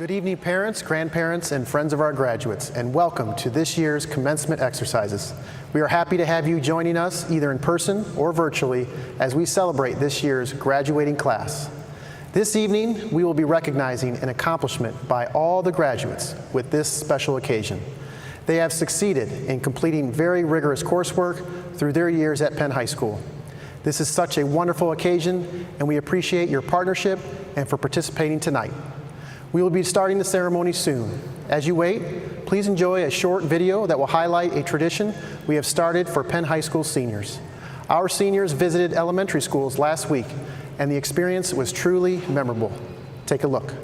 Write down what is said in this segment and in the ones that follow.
Good evening, parents, grandparents, and friends of our graduates, and welcome to this year's commencement exercises. We are happy to have you joining us either in person or virtually as we celebrate this year's graduating class. This evening, we will be recognizing an accomplishment by all the graduates with this special occasion. They have succeeded in completing very rigorous coursework through their years at Penn High School. This is such a wonderful occasion, and we appreciate your partnership and for participating tonight. We will be starting the ceremony soon. As you wait, please enjoy a short video that will highlight a tradition we have started for Penn High School seniors. Our seniors visited elementary schools last week, and the experience was truly memorable. Take a look.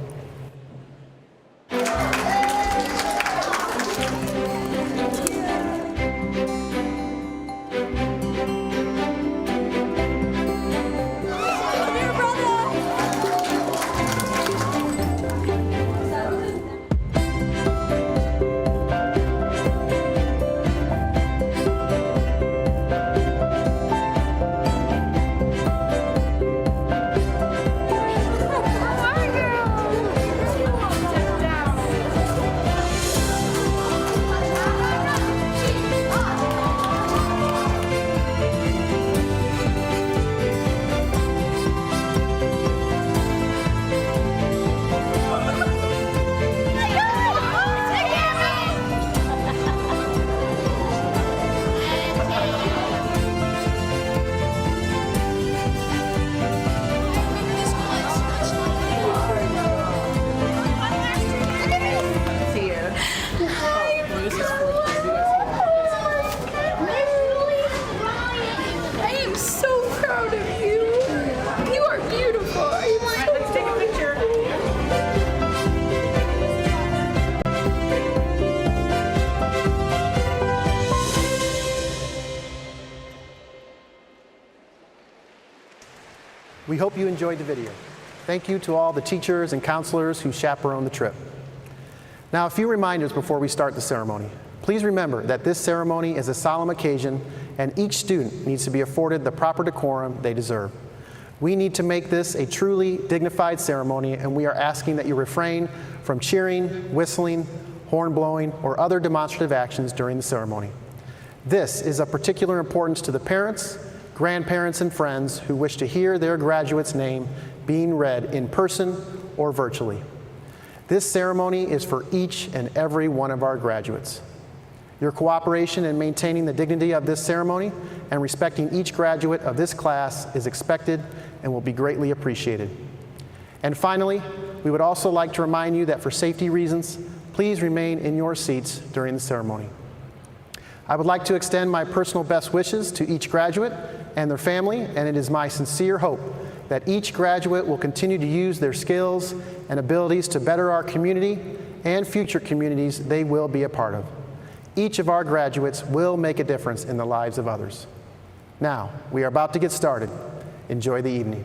We hope you enjoyed the video. Thank you to all the teachers and counselors who chaperoned the trip. Now, a few reminders before we start the ceremony. Please remember that this ceremony is a solemn occasion and each student needs to be afforded the proper decorum they deserve. We need to make this a truly dignified ceremony, and we are asking that you refrain from cheering, whistling, horn blowing, or other demonstrative actions during the ceremony. This is of particular importance to the parents, grandparents, and friends who wish to hear their graduate's name being read in person or virtually. This ceremony is for each and every one of our graduates. Your cooperation in maintaining the dignity of this ceremony and respecting each graduate of this class is expected and will be greatly appreciated. And finally, we would also like to remind you that for safety reasons, please remain in your seats during the ceremony. I would like to extend my personal best wishes to each graduate and their family, and it is my sincere hope that each graduate will continue to use their skills and abilities to better our community and future communities they will be a part of. Each of our graduates will make a difference in the lives of others. Now, we are about to get started. Enjoy the evening.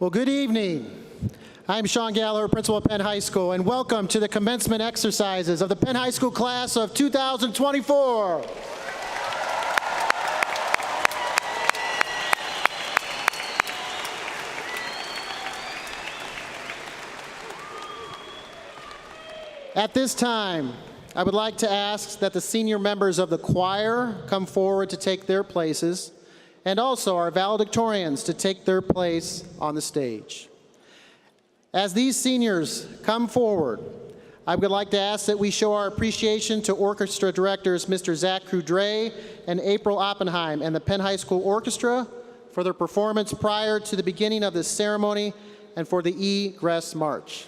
Well, good evening. I'm Sean Gallagher, principal at Penn High School, and welcome to the commencement exercises of the Penn High School class of 2024. At this time, I would like to ask that the senior members of the choir come forward to take their places, and also our valedictorians to take their place on the stage. As these seniors come forward, I would like to ask that we show our appreciation to orchestra directors Mr. Zach Coudray and April Oppenheim and the Penn High School Orchestra for their performance prior to the beginning of this ceremony and for the Egress March.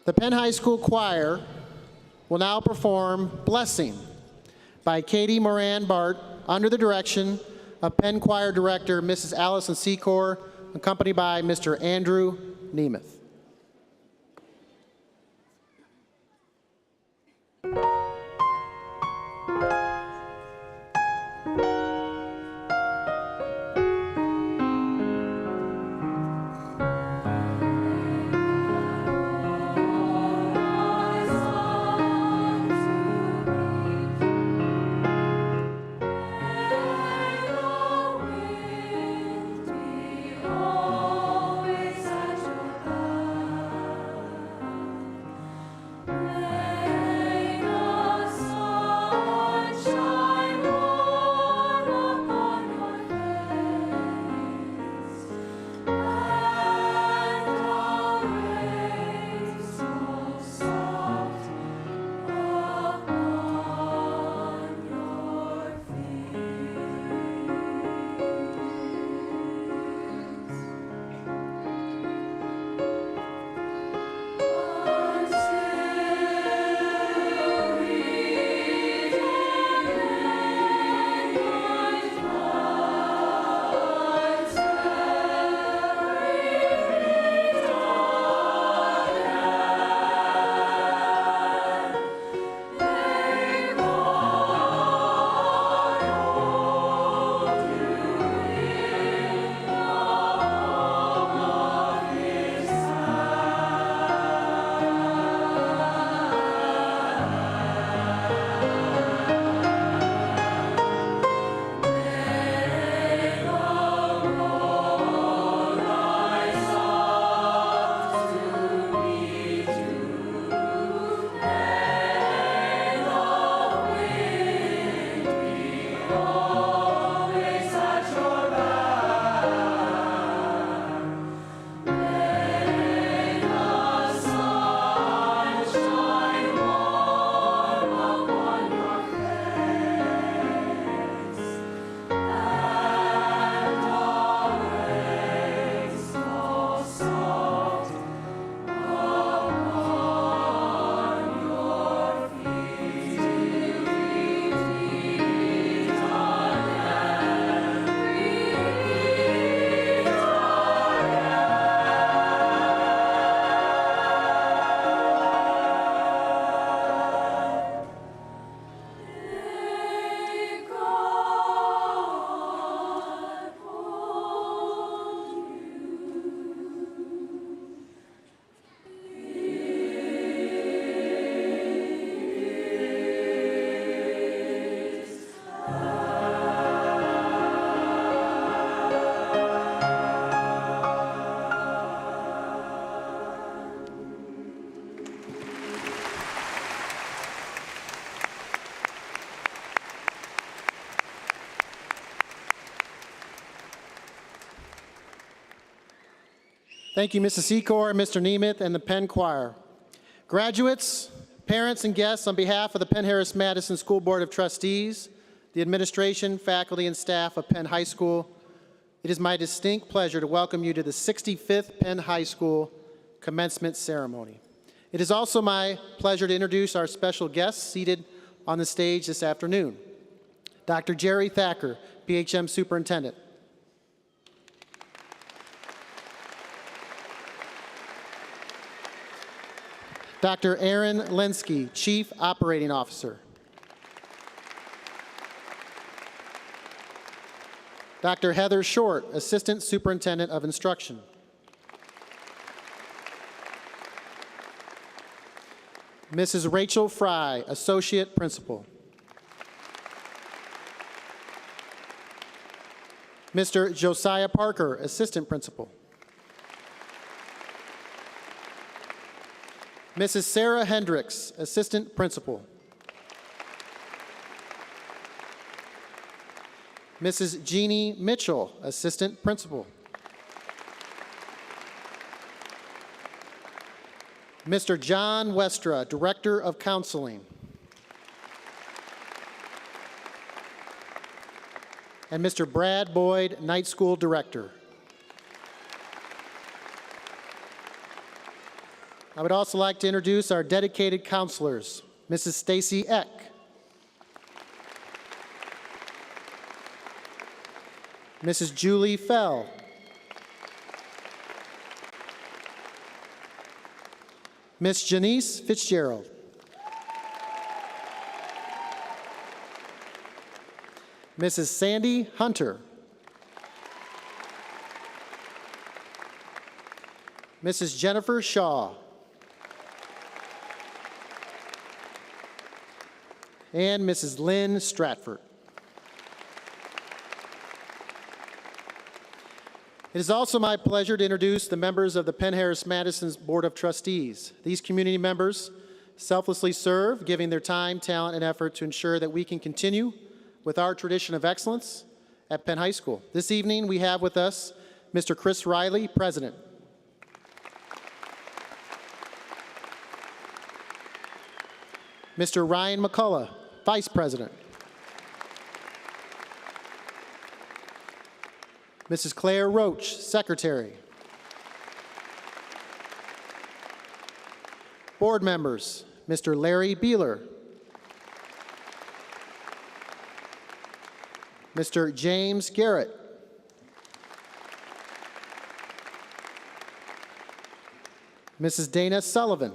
The Penn High School Choir will now perform Blessing by Katie Moran Bart under the direction of Penn Choir Director Mrs. Allison Secor, accompanied by Mr. Andrew Nemeth. Thank you, Mrs. Secor, Mr. Nemeth, and the Penn Choir. Graduates, parents, and guests, on behalf of the Penn-Harris-Madison School Board of Trustees, the administration, faculty, and staff of Penn High School, it is my distinct pleasure to welcome you to the 65th Penn High School commencement ceremony. It is also my pleasure to introduce our special guests seated on the stage this afternoon. Dr. Jerry Thacker, PHM Superintendent. Dr. Aaron Lenski, Chief Operating Officer. Dr. Heather Short, Assistant Superintendent of Instruction. Mrs. Rachel Fry, Associate Principal. Mr. Josiah Parker, Assistant Principal. Mrs. Sarah Hendricks, Assistant Principal. Mrs. Jeannie Mitchell, Assistant Principal. Mr. John Westra, Director of Counseling. And Mr. Brad Boyd, Night School Director. I would also like to introduce our dedicated counselors, Mrs. Stacy Eck, Mrs. Julie Fell, Miss Janice Fitzgerald, Mrs. Sandy Hunter, Mrs. Jennifer Shaw, and Mrs. Lynn Stratford. It is also my pleasure to introduce the members of the Penn-Harris-Madison's Board of Trustees. These community members selflessly serve, giving their time, talent, and effort to ensure that we can continue with our tradition of excellence at Penn High School. This evening, we have with us Mr. Chris Riley, President. Mr. Ryan McCullough, Vice President. Mrs. Claire Roach, Secretary. Board members, Mr. Larry Beeler, Mr. James Garrett, Mrs. Dana Sullivan,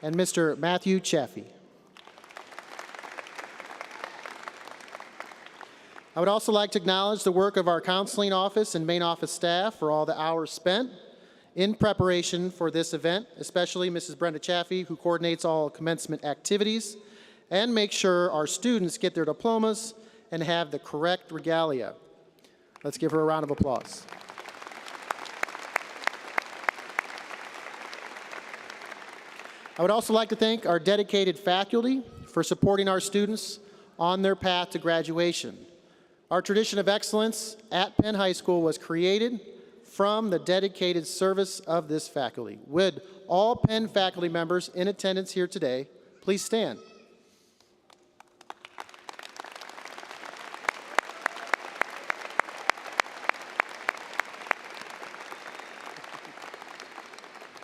and Mr. Matthew Chaffee. I would also like to acknowledge the work of our counseling office and main office staff for all the hours spent in preparation for this event, especially Mrs. Brenda Chaffee, who coordinates all commencement activities and makes sure our students get their diplomas and have the correct regalia. Let's give her a round of applause. I would also like to thank our dedicated faculty for supporting our students on their path to graduation. Our tradition of excellence at Penn High School was created from the dedicated service of this faculty. Would all Penn faculty members in attendance here today please stand?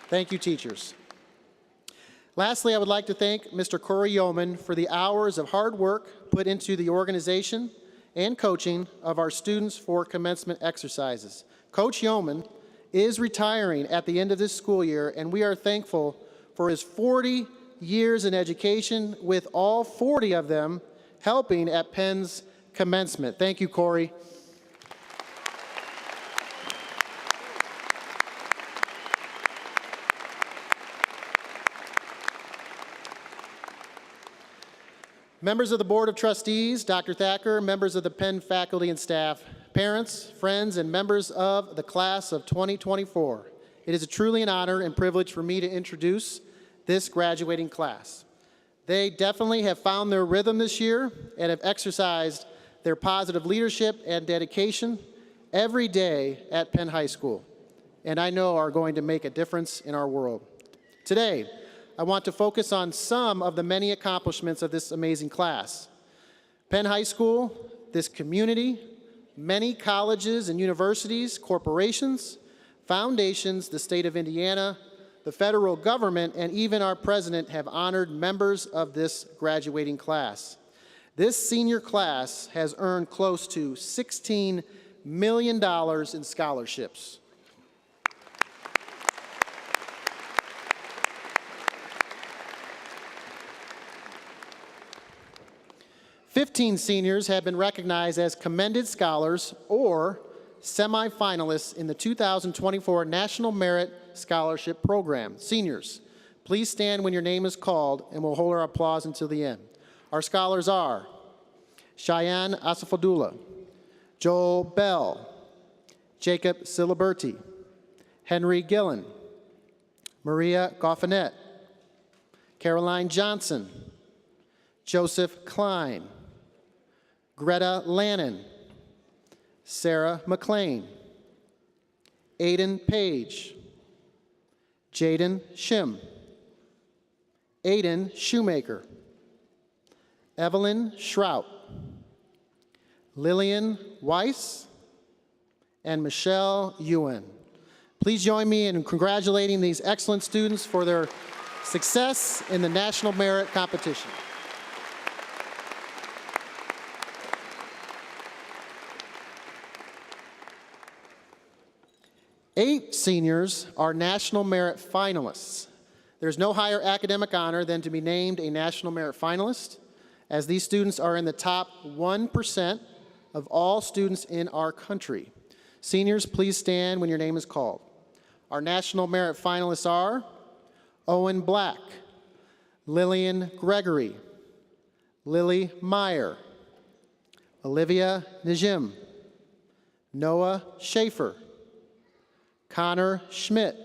Thank you, teachers. Lastly, I would like to thank Mr. Corey Yeoman for the hours of hard work put into the organization and coaching of our students for commencement exercises. Coach Yeoman is retiring at the end of this school year, and we are thankful for his 40 years in education, with all 40 of them helping at Penn's commencement. Thank you, Corey. Members of the Board of Trustees, Dr. Thacker, members of the Penn faculty and staff, parents, friends, and members of the class of 2024. It is truly an honor and privilege for me to introduce this graduating class. They definitely have found their rhythm this year and have exercised their positive leadership and dedication every day at Penn High School, and I know are going to make a difference in our world. Today, I want to focus on some of the many accomplishments of this amazing class. Penn High School, this community, many colleges and universities, corporations, foundations, the state of Indiana, the federal government, and even our president have honored members of this graduating class. This senior class has earned close to $16 million in scholarships. "15 seniors have been recognized as commended scholars or semifinalists in the 2024 National Merit Scholarship Program. Seniors, please stand when your name is called, and we'll hold our applause until the end. Our scholars are Cheyenne Asafadula, Joel Bell, Jacob Siliberti, Henry Gillen, Maria Goffinet, Caroline Johnson, Joseph Klein, Greta Lannon, Sarah McLean, Aiden Page, Jaden Shim, Aiden Shoemaker, Evelyn Shrout, Lillian Weiss, and Michelle Ewan. Please join me in congratulating these excellent students for their success in the National Merit Competition. Eight seniors are National Merit finalists. There's no higher academic honor than to be named a National Merit finalist, as these students are in the top 1% of all students in our country. Seniors, please stand when your name is called. Our National Merit finalists are Owen Black, Lillian Gregory, Lily Meyer, Olivia Najim, Noah Schaefer, Connor Schmidt,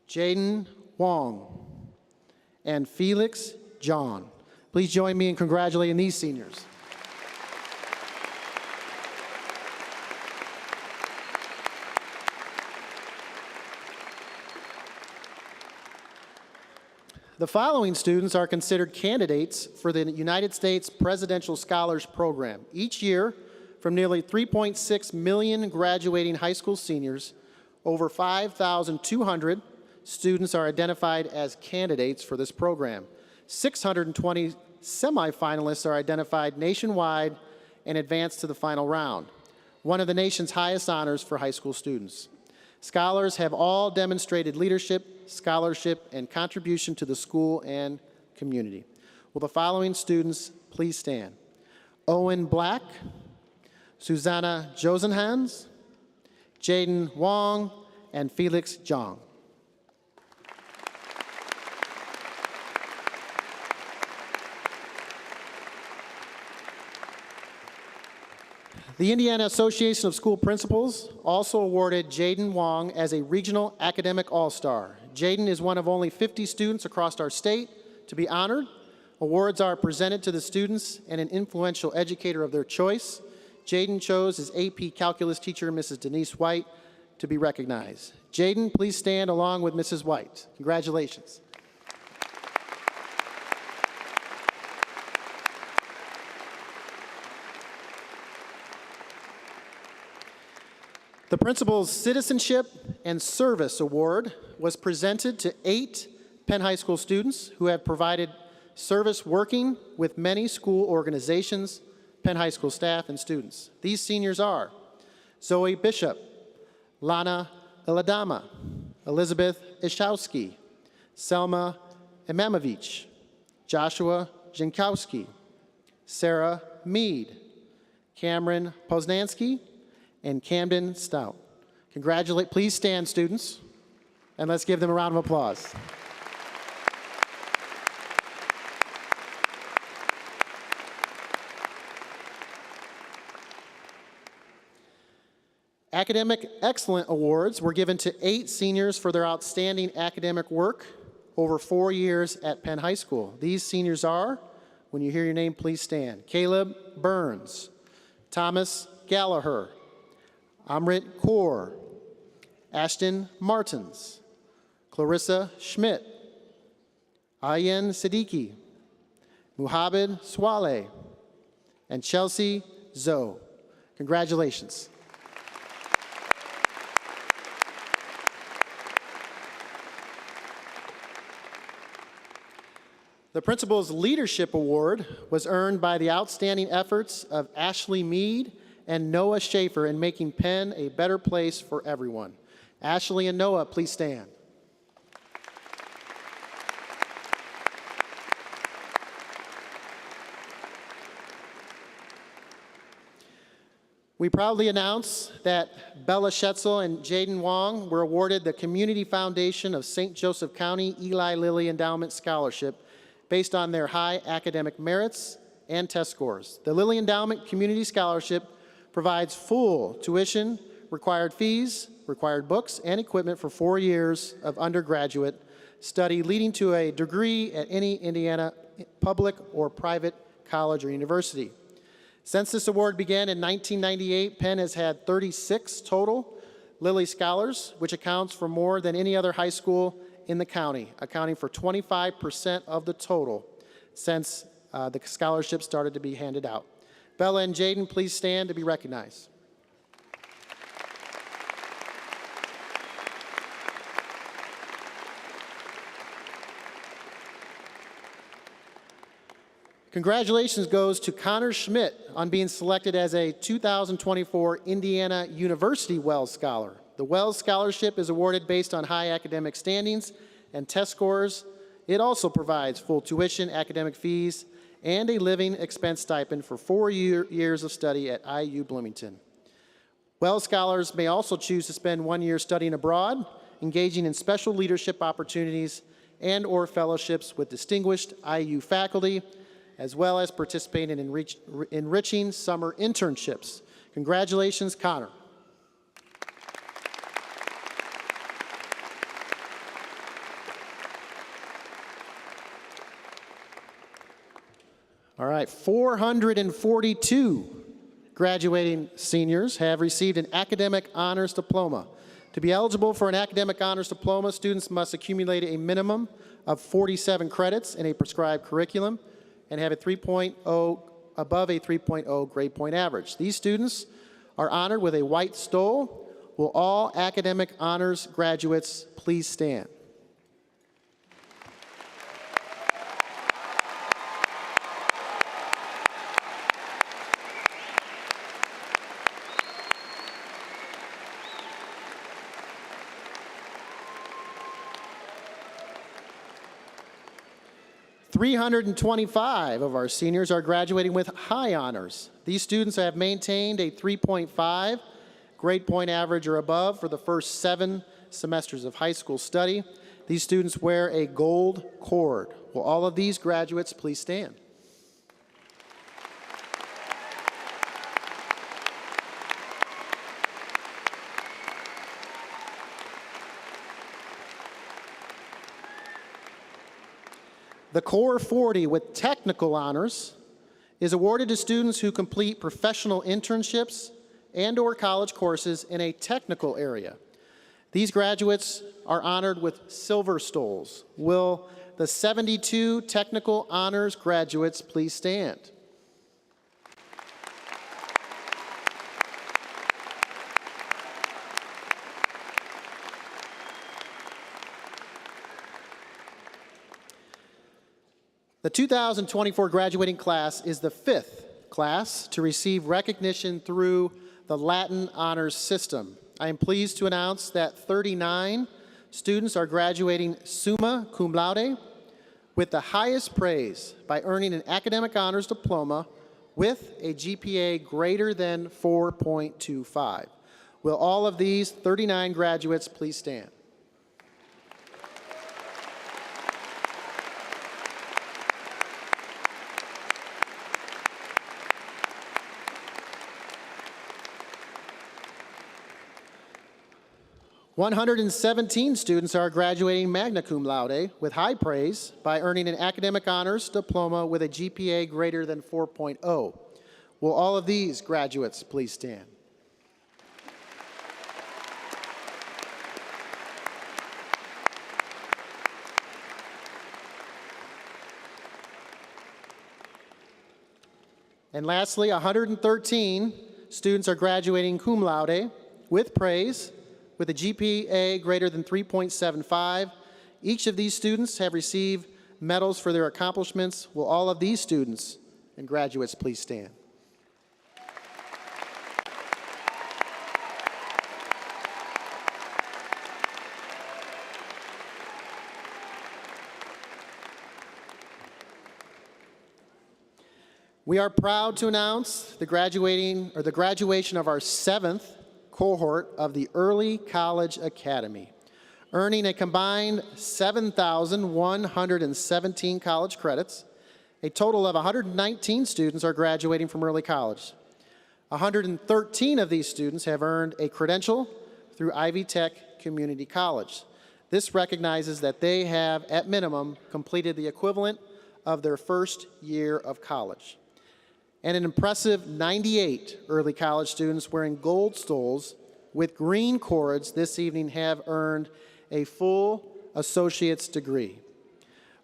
Jaden Wong, and Felix John. Please join me in congratulating these seniors. The following students are considered candidates for the United States Presidential Scholars Program. Each year, from nearly 3.6 million graduating high school seniors, over 5,200 students are identified as candidates for this program. 620 semifinalists are identified nationwide and advance to the final round, one of the nation's highest honors for high school students. Scholars have all demonstrated leadership, scholarship, and contribution to the school and community. Will the following students please stand? Owen Black, Susanna Josenhans, Jaden Wong, and Felix Zhang. The Indiana Association of School Principals also awarded Jaden Wong as a Regional Academic All-Star. Jaden is one of only 50 students across our state to be honored. Awards are presented to the students and an influential educator of their choice. Jaden chose his AP Calculus teacher, Mrs. Denise White, to be recognized. Jaden, please stand along with Mrs. White. Congratulations. The Principal's Citizenship and Service Award was presented to 8 Penn High School students who have provided service working with many school organizations, Penn High School staff, and students. These seniors are Zoe Bishop, Lana Iladama, Elizabeth Ishowski, Selma Imamovich, Joshua Jankowski, Sarah Mead, Cameron Poznansky, and Camden Stout. Please stand, students, and let's give them a round of applause. Academic Excellent Awards were given to 8 seniors for their outstanding academic work over 4 years at Penn High School. These seniors are, when you hear your name, please stand. Caleb Burns, Thomas Gallagher, Amrit Kaur, Ashton Martins, Clarissa Schmidt, Ayan Siddiqui, Muhammad Swale, and Chelsea Zoe. Congratulations. The Principal's Leadership Award was earned by the outstanding efforts of Ashley Mead and Noah Schaefer in making Penn a better place for everyone. Ashley and Noah, please stand. We proudly announce that Bella Schetzel and Jaden Wong were awarded the Community Foundation of St. Joseph County Eli Lilly Endowment Scholarship based on their high academic merits and test scores. The Lilly Endowment Community Scholarship provides full tuition, required fees, required books, and equipment for 4 years of undergraduate study, leading to a degree at any Indiana public or private college or university. Since this award began in 1998, Penn has had 36 total Lilly Scholars, which accounts for more than any other high school in the county, accounting for 25% of the total since the scholarship started to be handed out. Bella and Jaden, please stand to be recognized. Congratulations goes to Connor Schmidt on being selected as a 2024 Indiana University Wells Scholar. The Wells Scholarship is awarded based on high academic standings and test scores. It also provides full tuition, academic fees, and a living expense stipend for 4 years of study at IU Bloomington. Wells Scholars may also choose to spend 1 year studying abroad, engaging in special leadership opportunities and/or fellowships with distinguished IU faculty, as well as participate in enriching summer internships. Congratulations, Connor. All right, 442 graduating seniors have received an academic honors diploma. To be eligible for an academic honors diploma, students must accumulate a minimum of 47 credits in a prescribed curriculum and have a 3.0 above a 3.0 grade point average. These students are honored with a white stole. Will all academic honors graduates please stand? .325 of our seniors are graduating with high honors. These students have maintained a 3.5 grade point average or above for the first 7 semesters of high school study. These students wear a gold cord. Will all of these graduates please stand? The Core 40 with technical honors is awarded to students who complete professional internships and/or college courses in a technical area. These graduates are honored with silver stoles. Will the 72 technical honors graduates please stand? The 2024 graduating class is the 5th class to receive recognition through the Latin Honors System. I am pleased to announce that 39 students are graduating summa cum laude with the highest praise by earning an academic honors diploma with a GPA greater than 4.25. Will all of these 39 graduates please stand? .117 students are graduating magna cum laude with high praise by earning an academic honors diploma with a GPA greater than 4.0. Will all of these graduates please stand? And lastly, 113 students are graduating cum laude with praise with a GPA greater than 3.75. Each of these students have received medals for their accomplishments. Will all of these students and graduates please stand? We are proud to announce the graduation of our 7th cohort of the Early College Academy, earning a combined 7,117 college credits. A total of 119 students are graduating from early college. 113 of these students have earned a credential through Ivy Tech Community College. This recognizes that they have, at minimum, completed the equivalent of their first year of college. And an impressive 98 early college students wearing gold stoles with green cords this evening have earned a full associate's degree.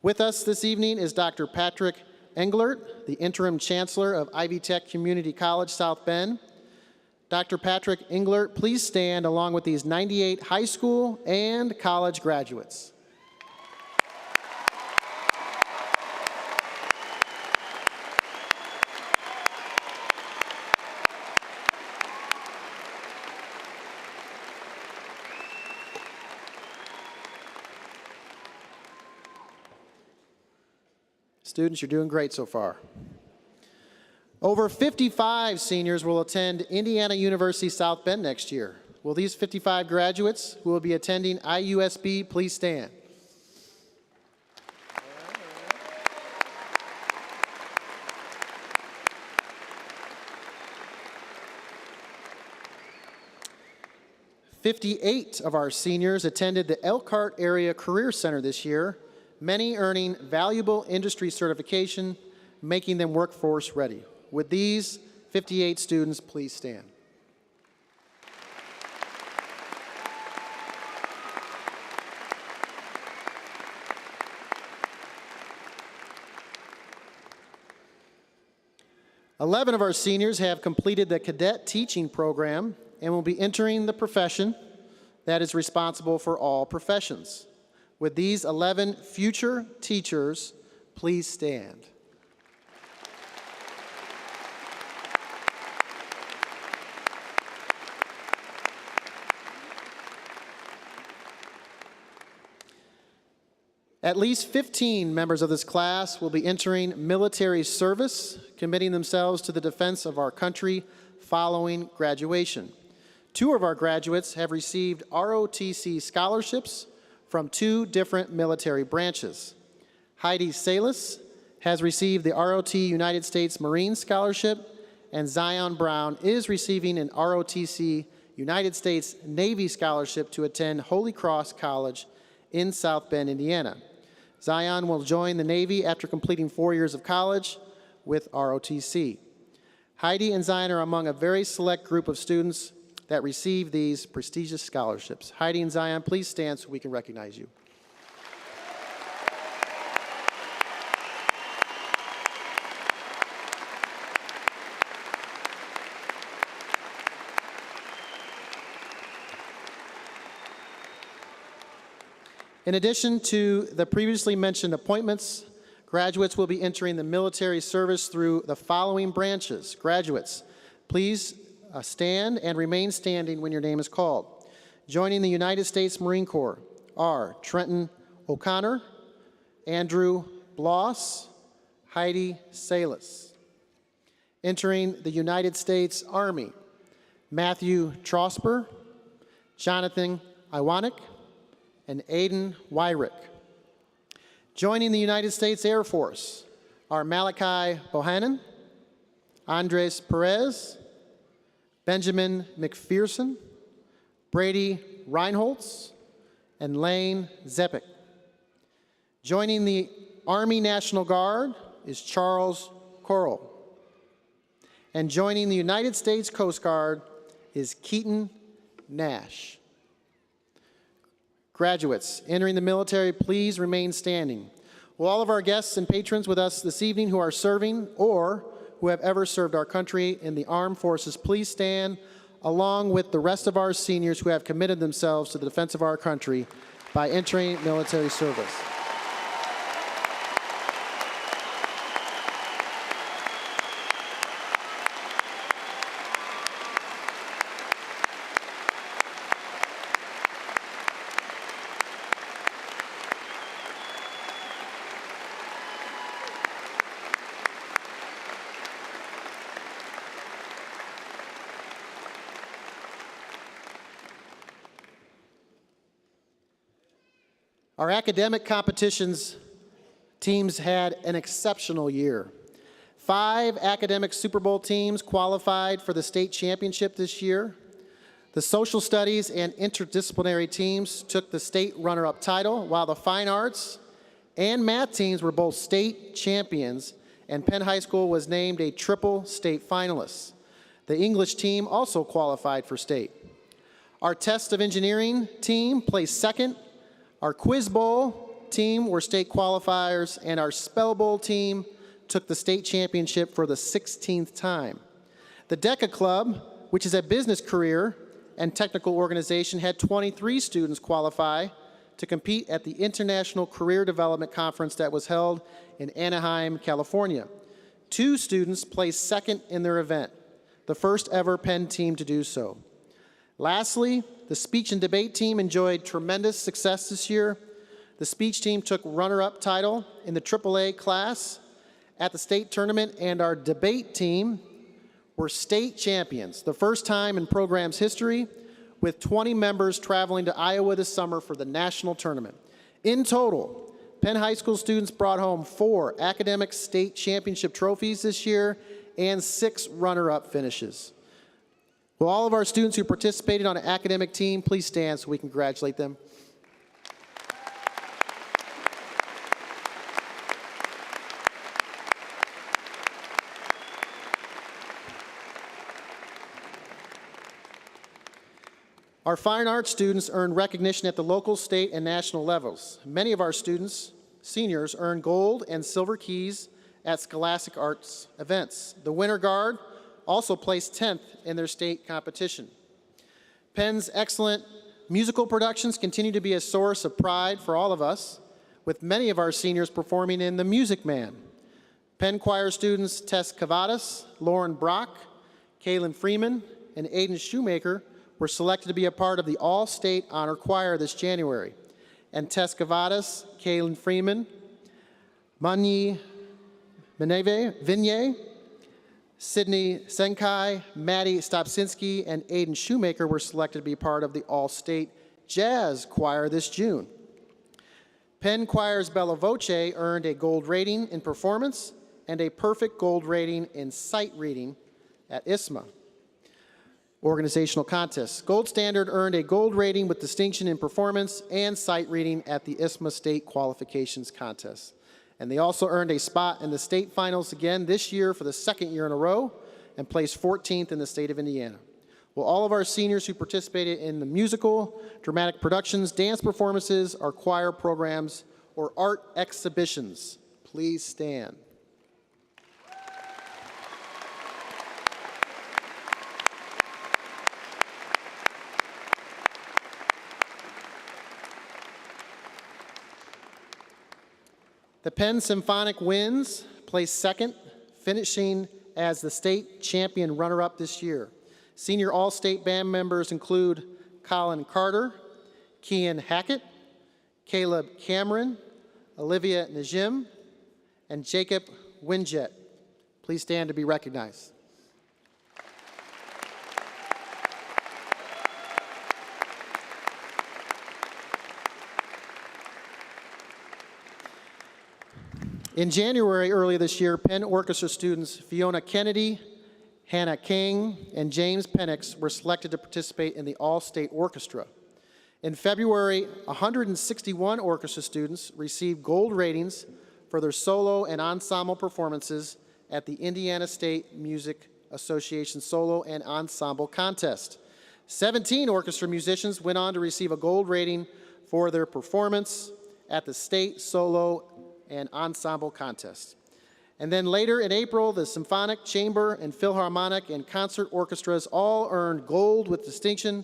With us this evening is Dr. Patrick Englert, the interim chancellor of Ivy Tech Community College, South Bend. Dr. Patrick Englert, please stand along with these 98 high school and college graduates. Students, you're doing great so far. Over 55 seniors will attend Indiana University South Bend next year. Will these 55 graduates who will be attending IUSB please stand? "58 of our seniors attended the Elkhart Area Career Center this year, many earning valuable industry certification, making them workforce ready. Would these 58 students please stand? "11 of our seniors have completed the cadet teaching program and will be entering the profession that is responsible for all professions. Would these 11 future teachers please stand? At least 15 members of this class will be entering military service, committing themselves to the defense of our country following graduation. 2 of our graduates have received ROTC scholarships from 2 different military branches. Heidi Salas has received the ROT United States Marine Scholarship, and Zion Brown is receiving an ROTC United States Navy Scholarship to attend Holy Cross College in South Bend, Indiana. Zion will join the Navy after completing 4 years of college with ROTC. Heidi and Zion are among a very select group of students that receive these prestigious scholarships. Heidi and Zion, please stand so we can recognize you. In addition to the previously mentioned appointments, graduates will be entering the military service through the following branches. Graduates, please stand and remain standing when your name is called. Joining the United States Marine Corps are Trenton O'Connor, Andrew Bloss, Heidi Salas. Entering the United States Army, Matthew Trosper, Jonathan Iwanek, and Aiden Wyrick. Joining the United States Air Force are Malachi Bohannon, Andres Perez, Benjamin McPherson, Brady Reinholtz, and Lane Zepic. Joining the Army National Guard is Charles Corral. And joining the United States Coast Guard is Keaton Nash. Graduates entering the military, please remain standing. Will all of our guests and patrons with us this evening who are serving or who have ever served our country in the armed forces, please stand along with the rest of our seniors who have committed themselves to the defense of our country by entering military service. Our academic competitions teams had an exceptional year. 5 academic Super Bowl teams qualified for the state championship this year. The social studies and interdisciplinary teams took the state runner-up title, while the fine arts and math teams were both state champions, and Penn High School was named a triple state finalist. The English team also qualified for state. Our Test of Engineering team placed second. Our Quiz Bowl team were state qualifiers, and our Spell Bowl team took the state championship for the 16th time. The DECA Club, which is a business career and technical organization, had 23 students qualify to compete at the International Career Development Conference that was held in Anaheim, California. 2 students placed second in their event, the first ever Penn team to do so. Lastly, the speech and debate team enjoyed tremendous success this year. The speech team took runner-up title in the AAA class at the state tournament, and our debate team were state champions, the first time in program's history, with 20 members traveling to Iowa this summer for the national tournament. In total, Penn High School students brought home 4 academic state championship trophies this year and 6 runner-up finishes. Will all of our students who participated on an academic team please stand so we can congratulate them? Our fine arts students earned recognition at the local, state, and national levels. Many of our students, seniors, earned gold and silver keys at scholastic arts events. The Winter Guard also placed 10th in their state competition. Penn's excellent musical productions continue to be a source of pride for all of us, with many of our seniors performing in The Music Man. Penn choir students Tess Cavadas, Lauren Brock, Kaylin Freeman, and Aiden Shoemaker were selected to be a part of the All-State Honor Choir this January. And Tess Cavadas, Kaylin Freeman, Manyi Vinye, Sydney Senkai, Maddie Stopsinski, and Aiden Shoemaker were selected to be part of the All-State Jazz Choir this June. Penn Choir's Bella Voce earned a gold rating in performance and a perfect gold rating in sight reading at ISMA organizational contests. Gold Standard earned a gold rating with distinction in performance and sight reading at the ISMA State Qualifications Contest. And they also earned a spot in the state finals again this year for the 2nd year in a row and placed 14th in the state of Indiana. Will all of our seniors who participated in the musical, dramatic productions, dance performances, or choir programs, or art exhibitions, please stand. The Penn Symphonic Winds placed 2nd, finishing as the state champion runner-up this year. Senior all-state band members include Colin Carter, Kian Hackett, Caleb Cameron, Olivia Najim, and Jacob Winjet. Please stand to be recognized. In January earlier this year, Penn Orchestra students Fiona Kennedy, Hannah King, and James Penix were selected to participate in the All-State Orchestra. In February, 161 orchestra students received gold ratings for their solo and ensemble performances at the Indiana State Music Association Solo and Ensemble Contest. 17 orchestra musicians went on to receive a gold rating for their performance at the State Solo and Ensemble Contest. And then later in April, the Symphonic, Chamber, and Philharmonic and Concert Orchestras all earned gold with distinction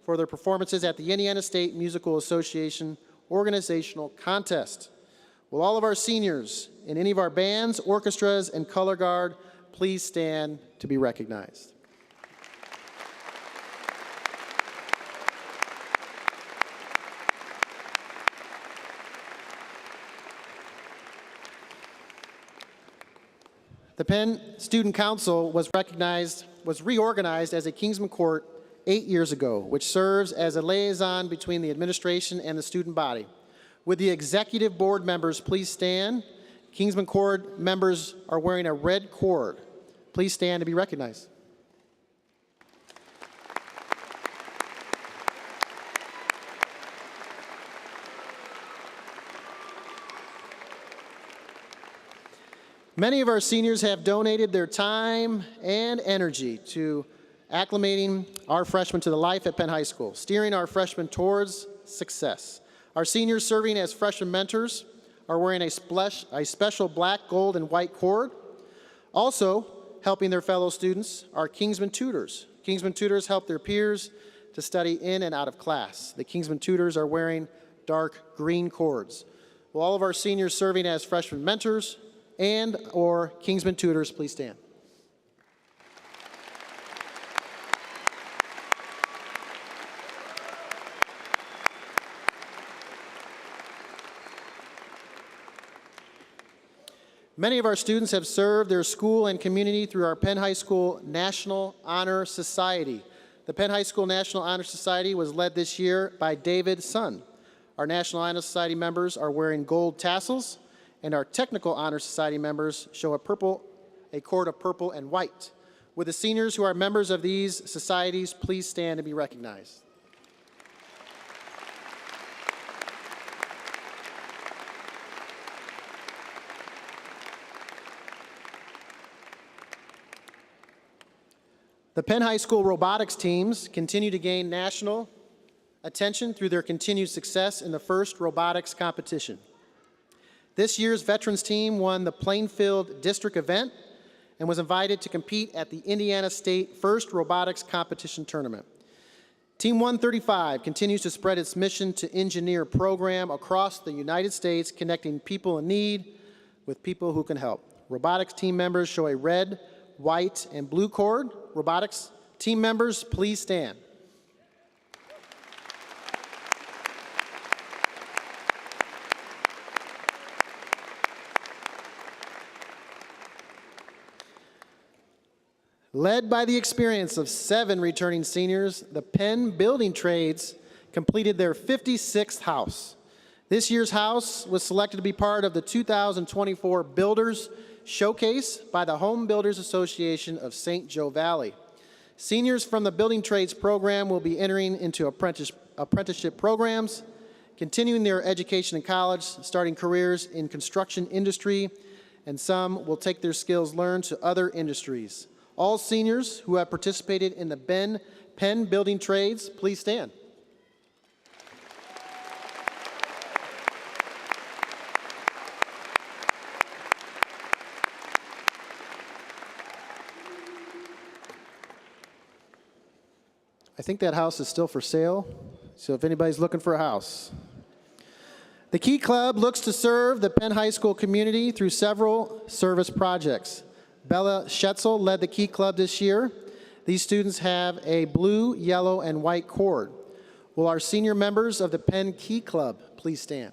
for their performances at the Indiana State Musical Association Organizational Contest. Will all of our seniors in any of our bands, orchestras, and color guard please stand to be recognized? The Penn Student Council was reorganized as a Kingsman Court 8 years ago, which serves as a liaison between the administration and the student body. Would the executive board members please stand? Kingsman Cord members are wearing a red cord. Please stand to be recognized. Many of our seniors have donated their time and energy to acclimating our freshmen to the life at Penn High School, steering our freshmen towards success. Our seniors serving as freshman mentors are wearing a special black, gold, and white cord. Also helping their fellow students are Kingsman tutors. Kingsman tutors help their peers to study in and out of class. The Kingsman tutors are wearing dark green cords. Will all of our seniors serving as freshman mentors and or Kingsman tutors please stand? Many of our students have served their school and community through our Penn High School National Honor Society. The Penn High School National Honor Society was led this year by David Sun. Our National Honor Society members are wearing gold tassels, and our Technical Honor Society members show a cord of purple and white. Would the seniors who are members of these societies please stand and be recognized? The Penn High School robotics teams continue to gain national attention through their continued success in the first robotics competition. This year's veterans team won the Plainfield District event and was invited to compete at the Indiana State First Robotics Competition Tournament. Team 135 continues to spread its mission to engineer program across the United States, connecting people in need with people who can help. Robotics team members show a red, white, and blue cord. Robotics team members, please stand. Led by the experience of 7 returning seniors, the Penn Building Trades completed their 56th house. This year's house was selected to be part of the 2024 Builders Showcase by the Home Builders Association of St. Joe Valley. Seniors from the Building Trades program will be entering into apprenticeship programs, continuing their education in college, starting careers in construction industry, and some will take their skills learned to other industries. All seniors who have participated in the Penn Building Trades, please stand. I think that house is still for sale, so if anybody's looking for a house. The Key Club looks to serve the Penn High School community through several service projects. Bella Schetzel led the Key Club this year. These students have a blue, yellow, and white cord. Will our senior members of the Penn Key Club please stand?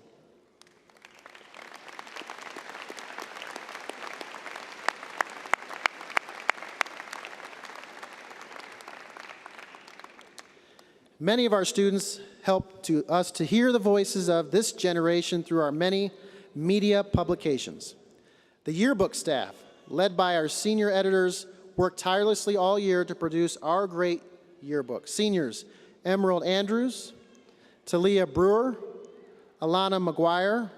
Many of our students help us to hear the voices of this generation through our many media publications. The yearbook staff, led by our senior editors, worked tirelessly all year to produce our great yearbook. Seniors, Emerald Andrews, Talia Brewer, Alana McGuire,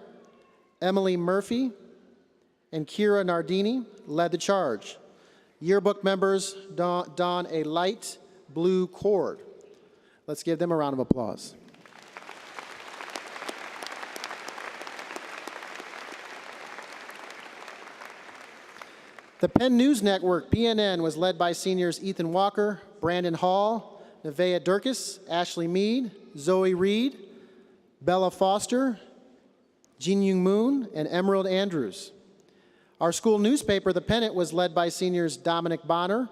Emily Murphy, and Kira Nardini led the charge. Yearbook members don a light blue cord. Let's give them a round of applause. The Penn News Network, PNN, was led by seniors Ethan Walker, Brandon Hall, Nevaeh Durkis, Ashley Mead, Zoe Reed, Bella Foster, Jin Young Moon, and Emerald Andrews. Our school newspaper, The Pennant, was led by seniors Dominic Bonner,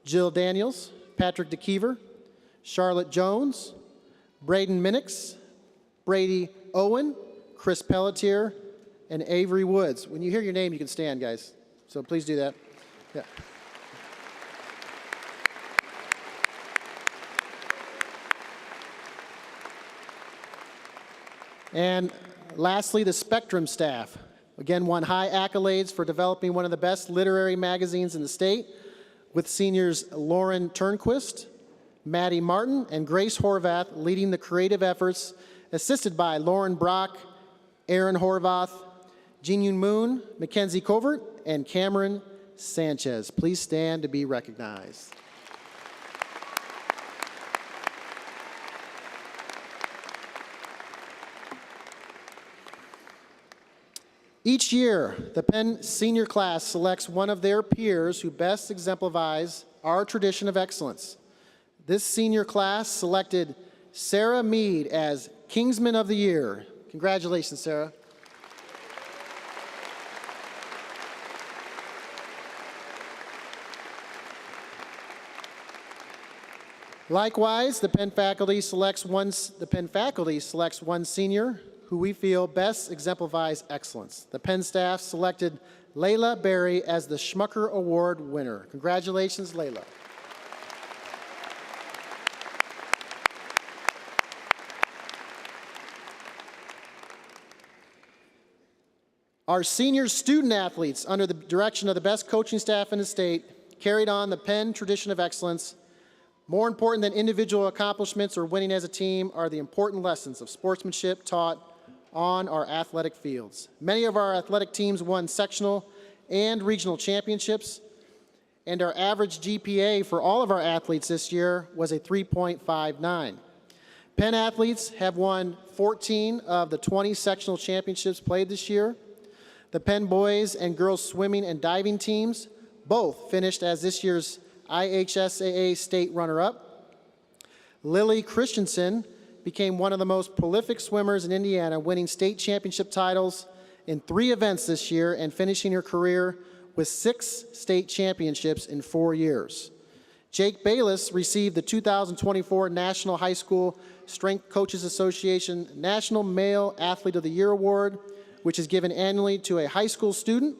Jill Daniels, Patrick DeKeever, Charlotte Jones, Braden Minnix, Brady Owen, Chris Pelletier, and Avery Woods. When you hear your name, you can stand, guys. So please do that. Yeah. And lastly, the Spectrum staff. Again, won high accolades for developing one of the best literary magazines in the state, with seniors Lauren Turnquist, Maddie Martin, and Grace Horvath leading the creative efforts, assisted by Lauren Brock, Aaron Horvath, Jean-Yun Moon, Mackenzie Covert, and Cameron Sanchez. Please stand to be recognized. Each year, the Penn senior class selects one of their peers who best exemplifies our tradition of excellence. This senior class selected Sarah Mead as Kingsman of the Year. Congratulations, Sarah. Likewise, the Penn faculty selects one senior who we feel best exemplifies excellence. The Penn staff selected Layla Berry as the Schmucker Award winner. Congratulations, Layla. Our senior student athletes, under the direction of the best coaching staff in the state, carried on the Penn tradition of excellence. More important than individual accomplishments or winning as a team are the important lessons of sportsmanship taught on our athletic fields. Many of our athletic teams won sectional and regional championships, and our average GPA for all of our athletes this year was a 3.59. Penn athletes have won 14 of the 20 sectional championships played this year. The Penn boys and girls swimming and diving teams both finished as this year's IHSAA state runner-up. Lily Christensen became one of the most prolific swimmers in Indiana, winning state championship titles in 3 events this year and finishing her career with 6 state championships in 4 years. Jake Bayless received the 2024 National High School Strength Coaches Association National Male Athlete of the Year Award, which is given annually to a high school student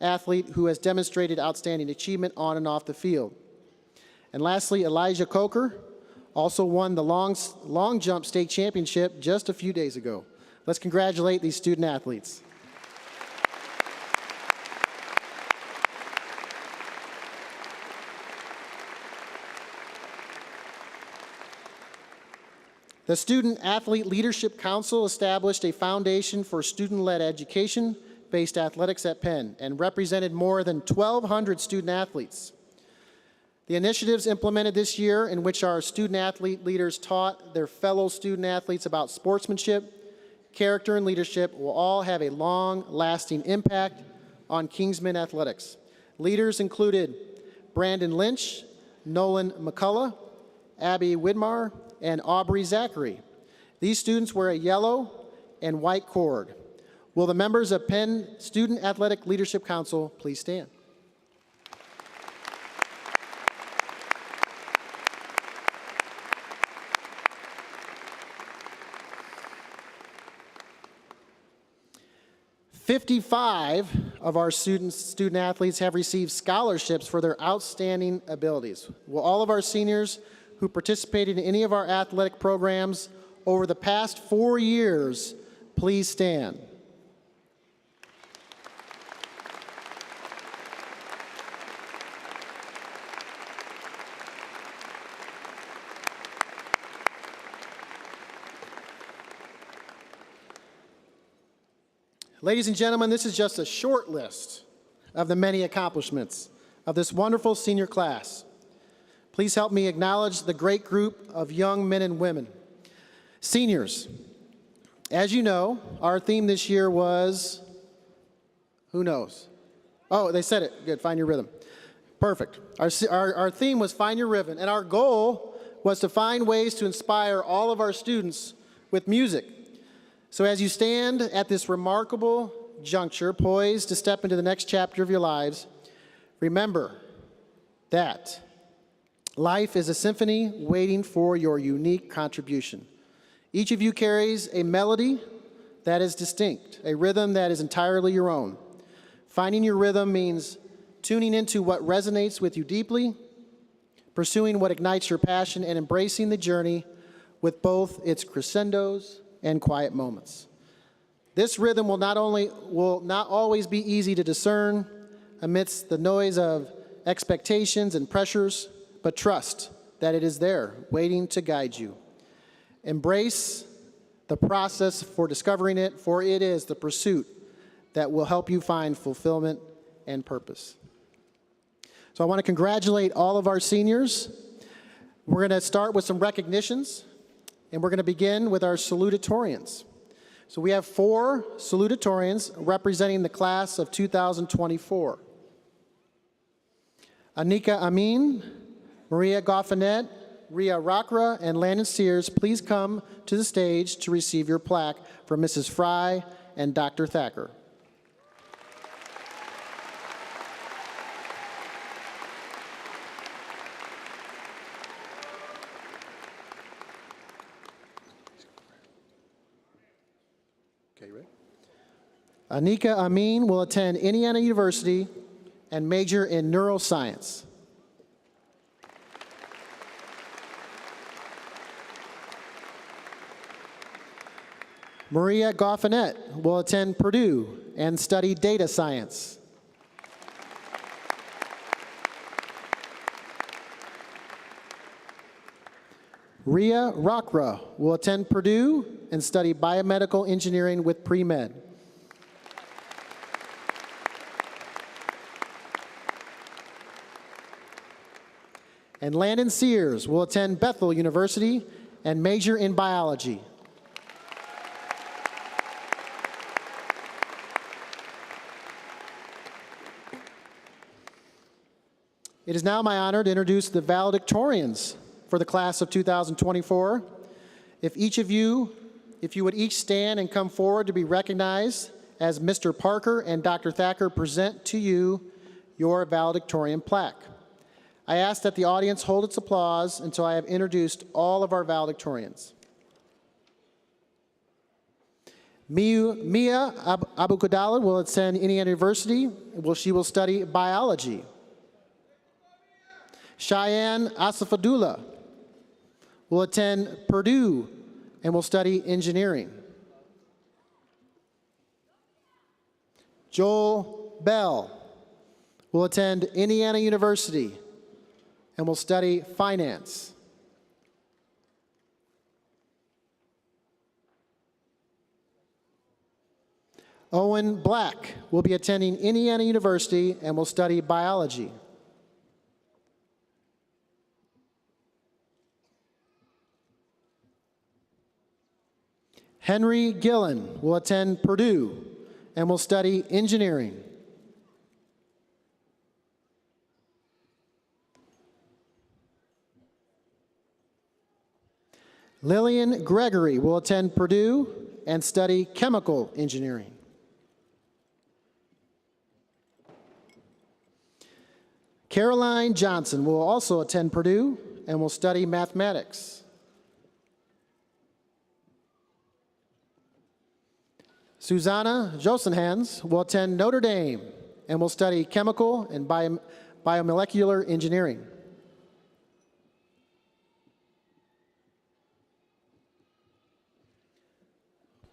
athlete who has demonstrated outstanding achievement on and off the field. And lastly, Elijah Coker also won the long jump state championship just a few days ago. Let's congratulate these student athletes. The Student Athlete Leadership Council established a foundation for student-led education-based athletics at Penn and represented more than 1,200 student athletes. The initiatives implemented this year, in which our student-athlete leaders taught their fellow student athletes about sportsmanship, character, and leadership, will all have a long-lasting impact on Kingsman athletics. Leaders included Brandon Lynch, Nolan McCullough, Abby Widmar, and Aubrey Zachary. These students wear a yellow and white cord. Will the members of Penn Student Athletic Leadership Council please stand? "55 of our student athletes have received scholarships for their outstanding abilities. Will all of our seniors who participated in any of our athletic programs over the past 4 years please stand? Ladies and gentlemen, this is just a short list of the many accomplishments of this wonderful senior class. Please help me acknowledge the great group of young men and women. Seniors, as you know, our theme this year was, who knows? Oh, they said it. Good, find your rhythm. Perfect. Our theme was find your rhythm, and our goal was to find ways to inspire all of our students with music. So as you stand at this remarkable juncture, poised to step into the next chapter of your lives, remember that life is a symphony waiting for your unique contribution. Each of you carries a melody that is distinct, a rhythm that is entirely your own. Finding your rhythm means tuning into what resonates with you deeply, pursuing what ignites your passion, and embracing the journey with both its crescendos and quiet moments. This rhythm will not always be easy to discern amidst the noise of expectations and pressures, but trust that it is there, waiting to guide you. Embrace the process for discovering it, for it is the pursuit that will help you find fulfillment and purpose. So I want to congratulate all of our seniors. We're going to start with some recognitions, and we're going to begin with our salutatorians. So we have 4 salutatorians representing the class of 2024. Anika Amin, Maria Goffinet, Ria Rockra, and Landon Sears, please come to the stage to receive your plaque from Mrs. Fry and Dr. Thacker. Okay, ready? Anika Amin will attend Indiana University and major in neuroscience. Maria Goffinet will attend Purdue and study data science. Ria Rockra will attend Purdue and study biomedical engineering with pre-med. And Landon Sears will attend Bethel University and major in biology. It is now my honor to introduce the valedictorians for the class of 2024. If you would each stand and come forward to be recognized as Mr. Parker and Dr. Thacker present to you your valedictorian plaque. I ask that the audience hold its applause until I have introduced all of our valedictorians. Mia Abukadala will attend Indiana University. She will study biology. Cheyenne Asafadullah will attend Purdue and will study engineering. Joel Bell will attend Indiana University and will study finance. Owen Black will be attending Indiana University and will study biology. Henry Gillen will attend Purdue and will study engineering. Lillian Gregory will attend Purdue and study chemical engineering. Caroline Johnson will also attend Purdue and will study mathematics. Susanna Josenhans will attend Notre Dame and will study chemical and biomolecular engineering.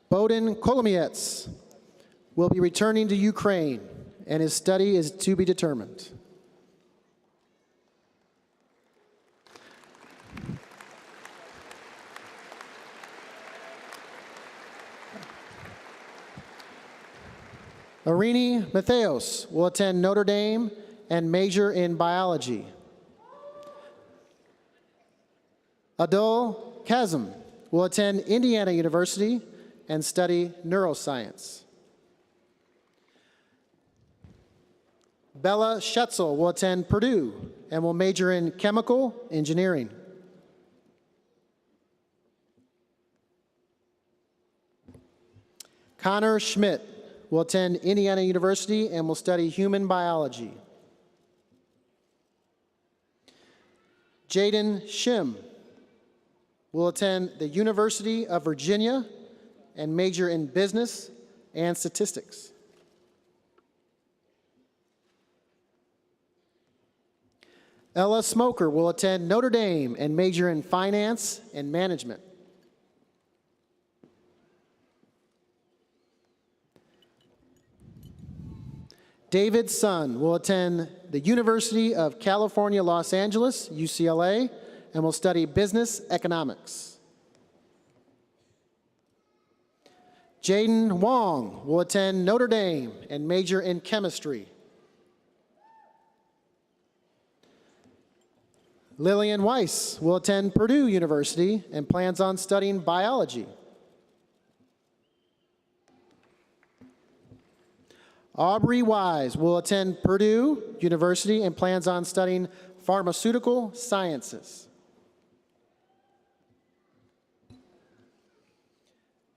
Bowden Kolomiets will be returning to Ukraine, and his study is to be determined. Irini Matheos will attend Notre Dame and major in biology. Adol Kazem will attend Indiana University and study neuroscience. Bella Schetzel will attend Purdue and will major in chemical engineering. Connor Schmidt will attend Indiana University and will study human biology. Jaden Shim will attend the University of Virginia and major in business and statistics. Ella Smoker will attend Notre Dame and major in finance and management. David's son will attend the University of California, Los Angeles, UCLA, and will study business economics. Jaden Wong will attend Notre Dame and major in chemistry. Lillian Weiss will attend Purdue University and plans on studying biology. Aubrey Wise will attend Purdue University and plans on studying pharmaceutical sciences.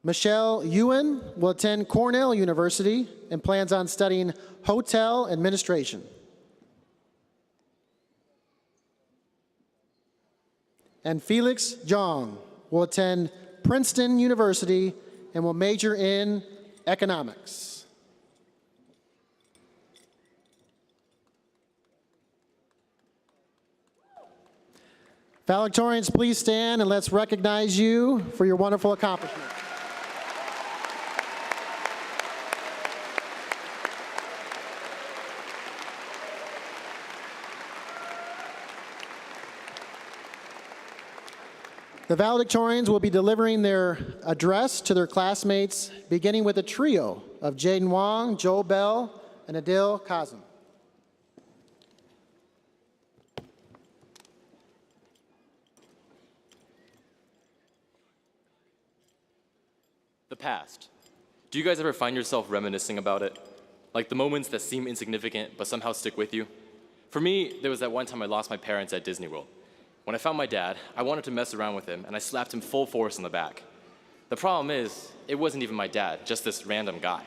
Michelle Ewan will attend Cornell University and plans on studying hotel administration. And Felix Jong will attend Princeton University and will major in economics. Valedictorians, please stand and let's recognize you for your wonderful accomplishment. The valedictorians will be delivering their address to their classmates, beginning with a trio of Jaden Wong, Joel Bell, and Adil Kazim. The past. Do you guys ever find yourself reminiscing about it? Like the moments that seem insignificant but somehow stick with you? For me, there was that one time I lost my parents at Disney World. When I found my dad, I wanted to mess around with him, and I slapped him full force in the back. The problem is, it wasn't even my dad, just this random guy.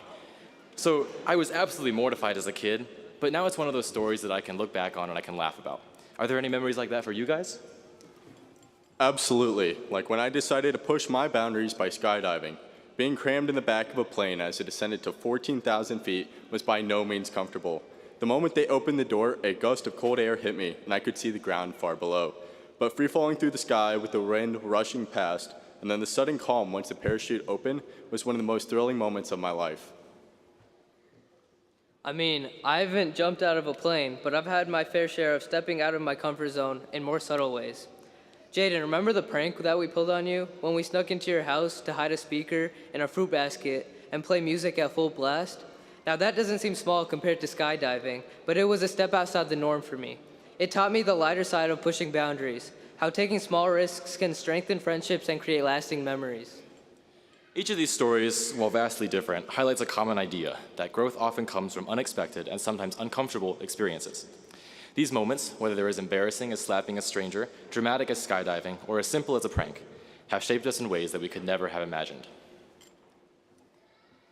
So I was absolutely mortified as a kid, but now it's one of those stories that I can look back on and I can laugh about. Are there any memories like that for you guys? Absolutely. Like when I decided to push my boundaries by skydiving. Being crammed in the back of a plane as it descended to 14,000 feet was by no means comfortable. The moment they opened the door, a gust of cold air hit me, and I could see the ground far below. But free-falling through the sky with the wind rushing past, and then the sudden calm once the parachute opened, was one of the most thrilling moments of my life. I mean, I haven't jumped out of a plane, but I've had my fair share of stepping out of my comfort zone in more subtle ways. Jaden, remember the prank that we pulled on you when we snuck into your house to hide a speaker in a fruit basket and play music at full blast? Now that doesn't seem small compared to skydiving, but it was a step outside the norm for me. It taught me the lighter side of pushing boundaries, how taking small risks can strengthen friendships and create lasting memories. Each of these stories, while vastly different, highlights a common idea that growth often comes from unexpected and sometimes uncomfortable experiences. These moments, whether they're as embarrassing as slapping a stranger, dramatic as skydiving, or as simple as a prank, have shaped us in ways that we could never have imagined.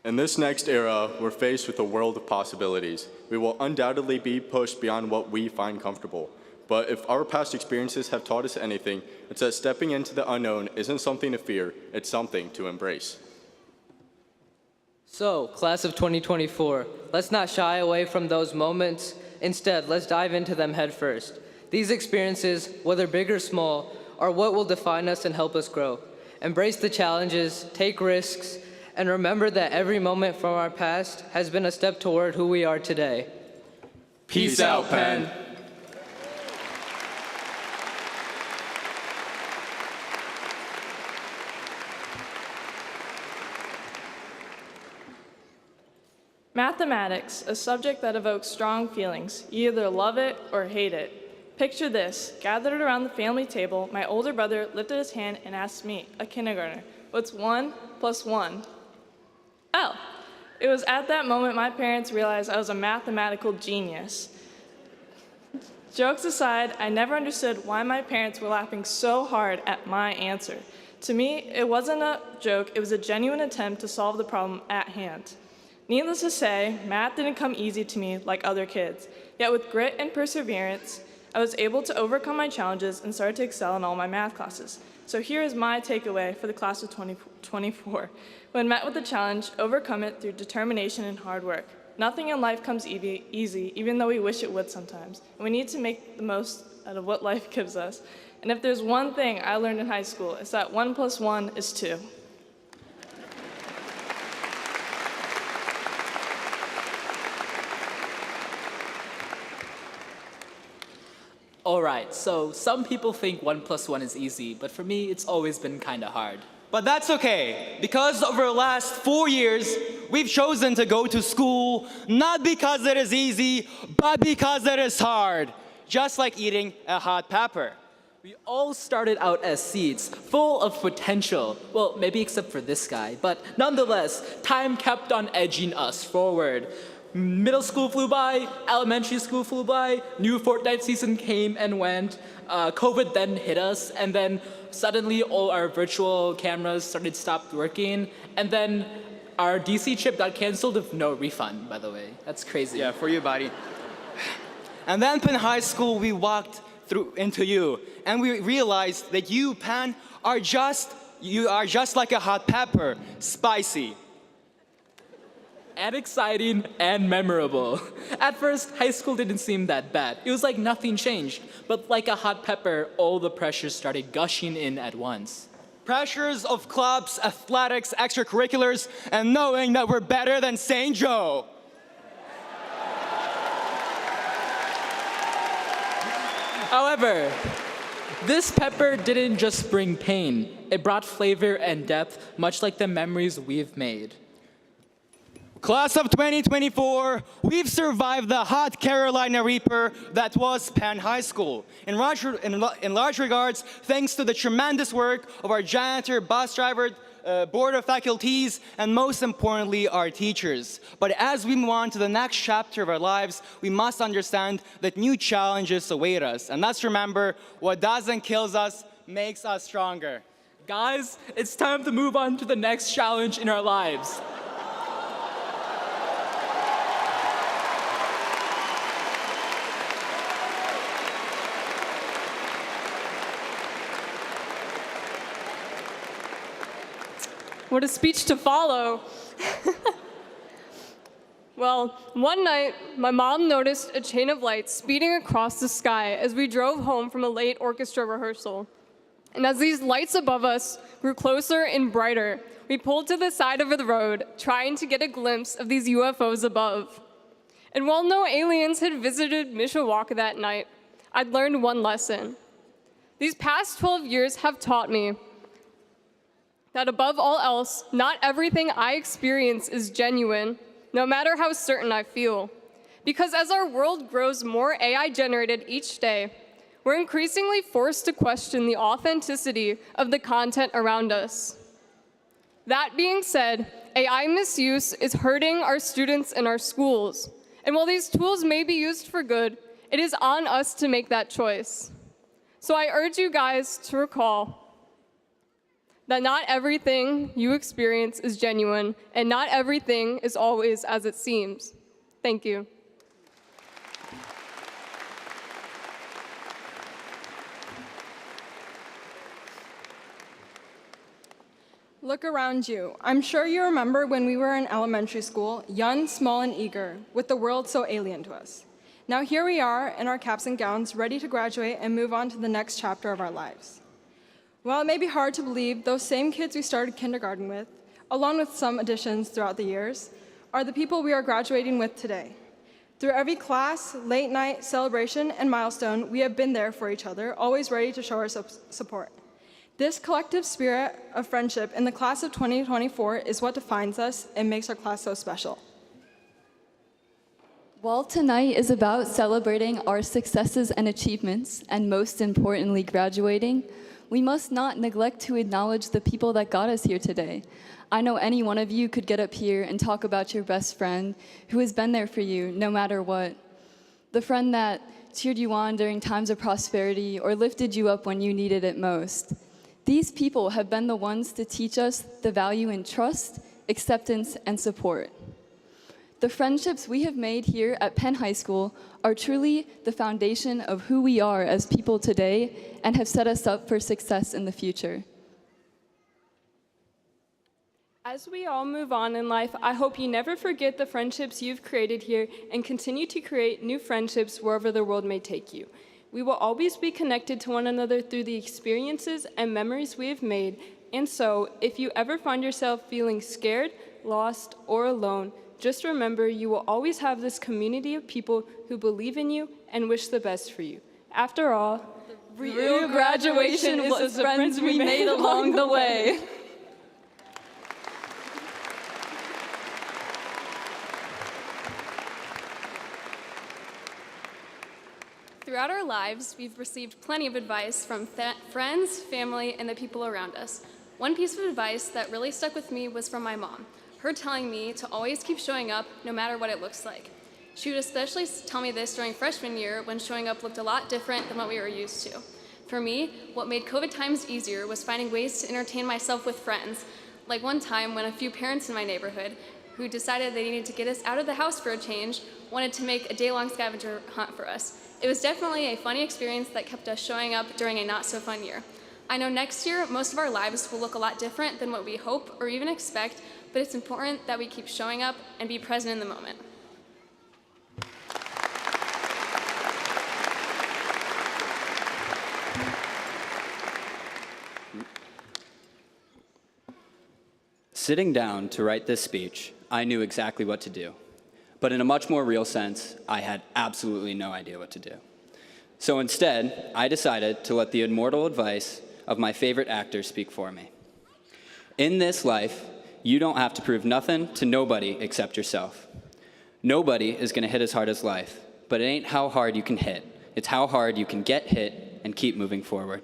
In this next era, we're faced with a world of possibilities. We will undoubtedly be pushed beyond what we find comfortable. But if our past experiences have taught us anything, it's that stepping into the unknown isn't something to fear, it's something to embrace. So, class of 2024, let's not shy away from those moments. Instead, let's dive into them head first. These experiences, whether big or small, are what will define us and help us grow. Embrace the challenges, take risks, and remember that every moment from our past has been a step toward who we are today. Peace out, Penn. Mathematics, a subject that evokes strong feelings. You either love it or hate it. Picture this. Gathered around the family table, my older brother lifted his hand and asked me, a kindergartner, what's 1 + 1? Oh, it was at that moment my parents realized I was a mathematical genius. Jokes aside, I never understood why my parents were laughing so hard at my answer. To me, it wasn't a joke, it was a genuine attempt to solve the problem at hand. Needless to say, math didn't come easy to me like other kids, yet with grit and perseverance, I was able to overcome my challenges and started to excel in all my math classes. So here is my takeaway for the class of 2024. When met with a challenge, overcome it through determination and hard work. Nothing in life comes easy, even though we wish it would sometimes. And we need to make the most out of what life gives us. And if there's one thing I learned in high school, it's that 1 + 1 is 2. All right, so some people think 1 + 1 is easy, but for me, it's always been kind of hard. But that's okay, because over the last 4 years, we've chosen to go to school not because it is easy, but because it is hard, just like eating a hot pepper. We all started out as seeds, full of potential. Well, maybe except for this guy, but nonetheless, time kept on edging us forward. Middle school flew by, elementary school flew by, new Fortnite season came and went, COVID then hit us, and then suddenly all our virtual cameras stopped working, and then our DC chip got canceled with no refund, by the way. That's crazy. Yeah, for you, buddy. And then in high school, we walked into you, and we realized that you, Penn, are just like a hot pepper, spicy. And exciting and memorable. At first, high school didn't seem that bad. It was like nothing changed. But like a hot pepper, all the pressures started gushing in at once. Pressures of clubs, athletics, extracurriculars, and knowing that we're better than St. Joe. However, this pepper didn't just bring pain. It brought flavor and depth, much like the memories we've made. Class of 2024, we've survived the hot Carolina Reaper that was Penn High School. In large regards, thanks to the tremendous work of our janitor, bus driver, board of faculties, and most importantly, our teachers. But as we move on to the next chapter of our lives, we must understand that new challenges await us. And let's remember, what doesn't kill us makes us stronger. Guys, it's time to move on to the next challenge in our lives. What a speech to follow. Well, one night, my mom noticed a chain of lights speeding across the sky as we drove home from a late orchestra rehearsal. And as these lights above us grew closer and brighter, we pulled to the side of the road, trying to get a glimpse of these UFOs above. And while no aliens had visited Mishawaka that night, I'd learned one lesson. These past 12 years have taught me that above all else, not everything I experience is genuine, no matter how certain I feel. Because as our world grows more AI-generated each day, we're increasingly forced to question the authenticity of the content around us. That being said, AI misuse is hurting our students and our schools. And while these tools may be used for good, it is on us to make that choice. So I urge you guys to recall that not everything you experience is genuine, and not everything is always as it seems. Thank you. Look around you. I'm sure you remember when we were in elementary school, young, small, and eager, with the world so alien to us. Now here we are in our caps and gowns, ready to graduate and move on to the next chapter of our lives. While it may be hard to believe, those same kids we started kindergarten with, along with some additions throughout the years, are the people we are graduating with today. Through every class, late night, celebration, and milestone, we have been there for each other, always ready to show our support. This collective spirit of friendship in the class of 2024 is what defines us and makes our class so special. While tonight is about celebrating our successes and achievements, and most importantly, graduating, we must not neglect to acknowledge the people that got us here today. I know any one of you could get up here and talk about your best friend who has been there for you no matter what. The friend that cheered you on during times of prosperity or lifted you up when you needed it most. These people have been the ones to teach us the value in trust, acceptance, and support. The friendships we have made here at Penn High School are truly the foundation of who we are as people today and have set us up for success in the future. As we all move on in life, I hope you never forget the friendships you've created here and continue to create new friendships wherever the world may take you. We will always be connected to one another through the experiences and memories we have made, and so if you ever find yourself feeling scared, lost, or alone, just remember you will always have this community of people who believe in you and wish the best for you. After all, Real graduation was the friends we made along the way. Throughout our lives, we've received plenty of advice from friends, family, and the people around us. One piece of advice that really stuck with me was from my mom, her telling me to always keep showing up no matter what it looks like. She would especially tell me this during freshman year when showing up looked a lot different than what we were used to. For me, what made COVID times easier was finding ways to entertain myself with friends, like one time when a few parents in my neighborhood, who decided they needed to get us out of the house for a change, wanted to make a day-long scavenger hunt for us. It was definitely a funny experience that kept us showing up during a not-so-fun year. I know next year, most of our lives will look a lot different than what we hope or even expect, but it's important that we keep showing up and be present in the moment. Sitting down to write this speech, I knew exactly what to do. But in a much more real sense, I had absolutely no idea what to do. So instead, I decided to let the immortal advice of my favorite actor speak for me. In this life, you don't have to prove nothing to nobody except yourself. Nobody is going to hit as hard as life, but it ain't how hard you can hit. It's how hard you can get hit and keep moving forward.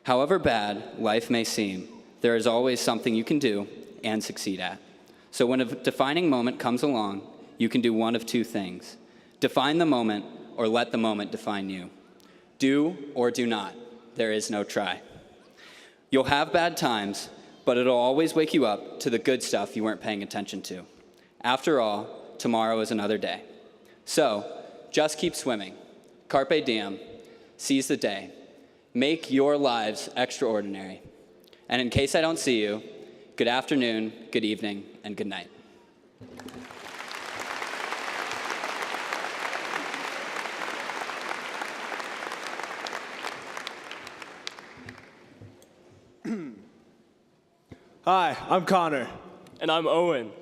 However bad life may seem, there is always something you can do and succeed at. So when a defining moment comes along, you can do one of two things. Define the moment or let the moment define you. Do or do not. There is no try. You'll have bad times, but it'll always wake you up to the good stuff you weren't paying attention to. After all, tomorrow is another day. So just keep swimming. Carpe diem. Seize the day. Make your lives extraordinary. And in case I don't see you, good afternoon, good evening, and good night. Hi, I'm Connor. And I'm Owen.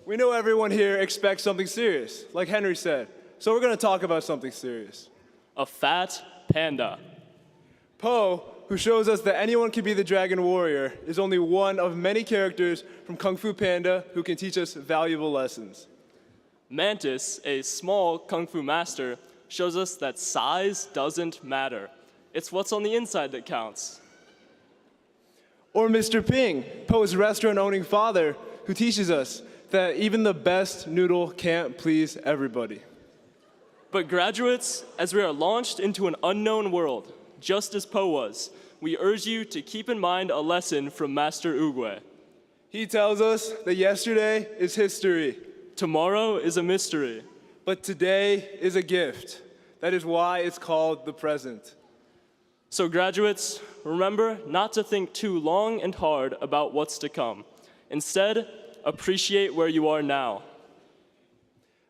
We know everyone here expects something serious, like Henry said, so we're going to talk about something serious. A fat panda. Poe, who shows us that anyone can be the dragon warrior, is only one of many characters from Kung Fu Panda who can teach us valuable lessons. Mantis, a small Kung Fu master, shows us that size doesn't matter. It's what's on the inside that counts. Or Mr. Ping, Poe's restaurant-owning father, who teaches us that even the best noodle can't please everybody. But graduates, as we are launched into an unknown world, just as Poe was, we urge you to keep in mind a lesson from Master Oogway. He tells us that yesterday is history. Tomorrow is a mystery. But today is a gift. That is why it's called the present. So graduates, remember not to think too long and hard about what's to come. Instead, appreciate where you are now.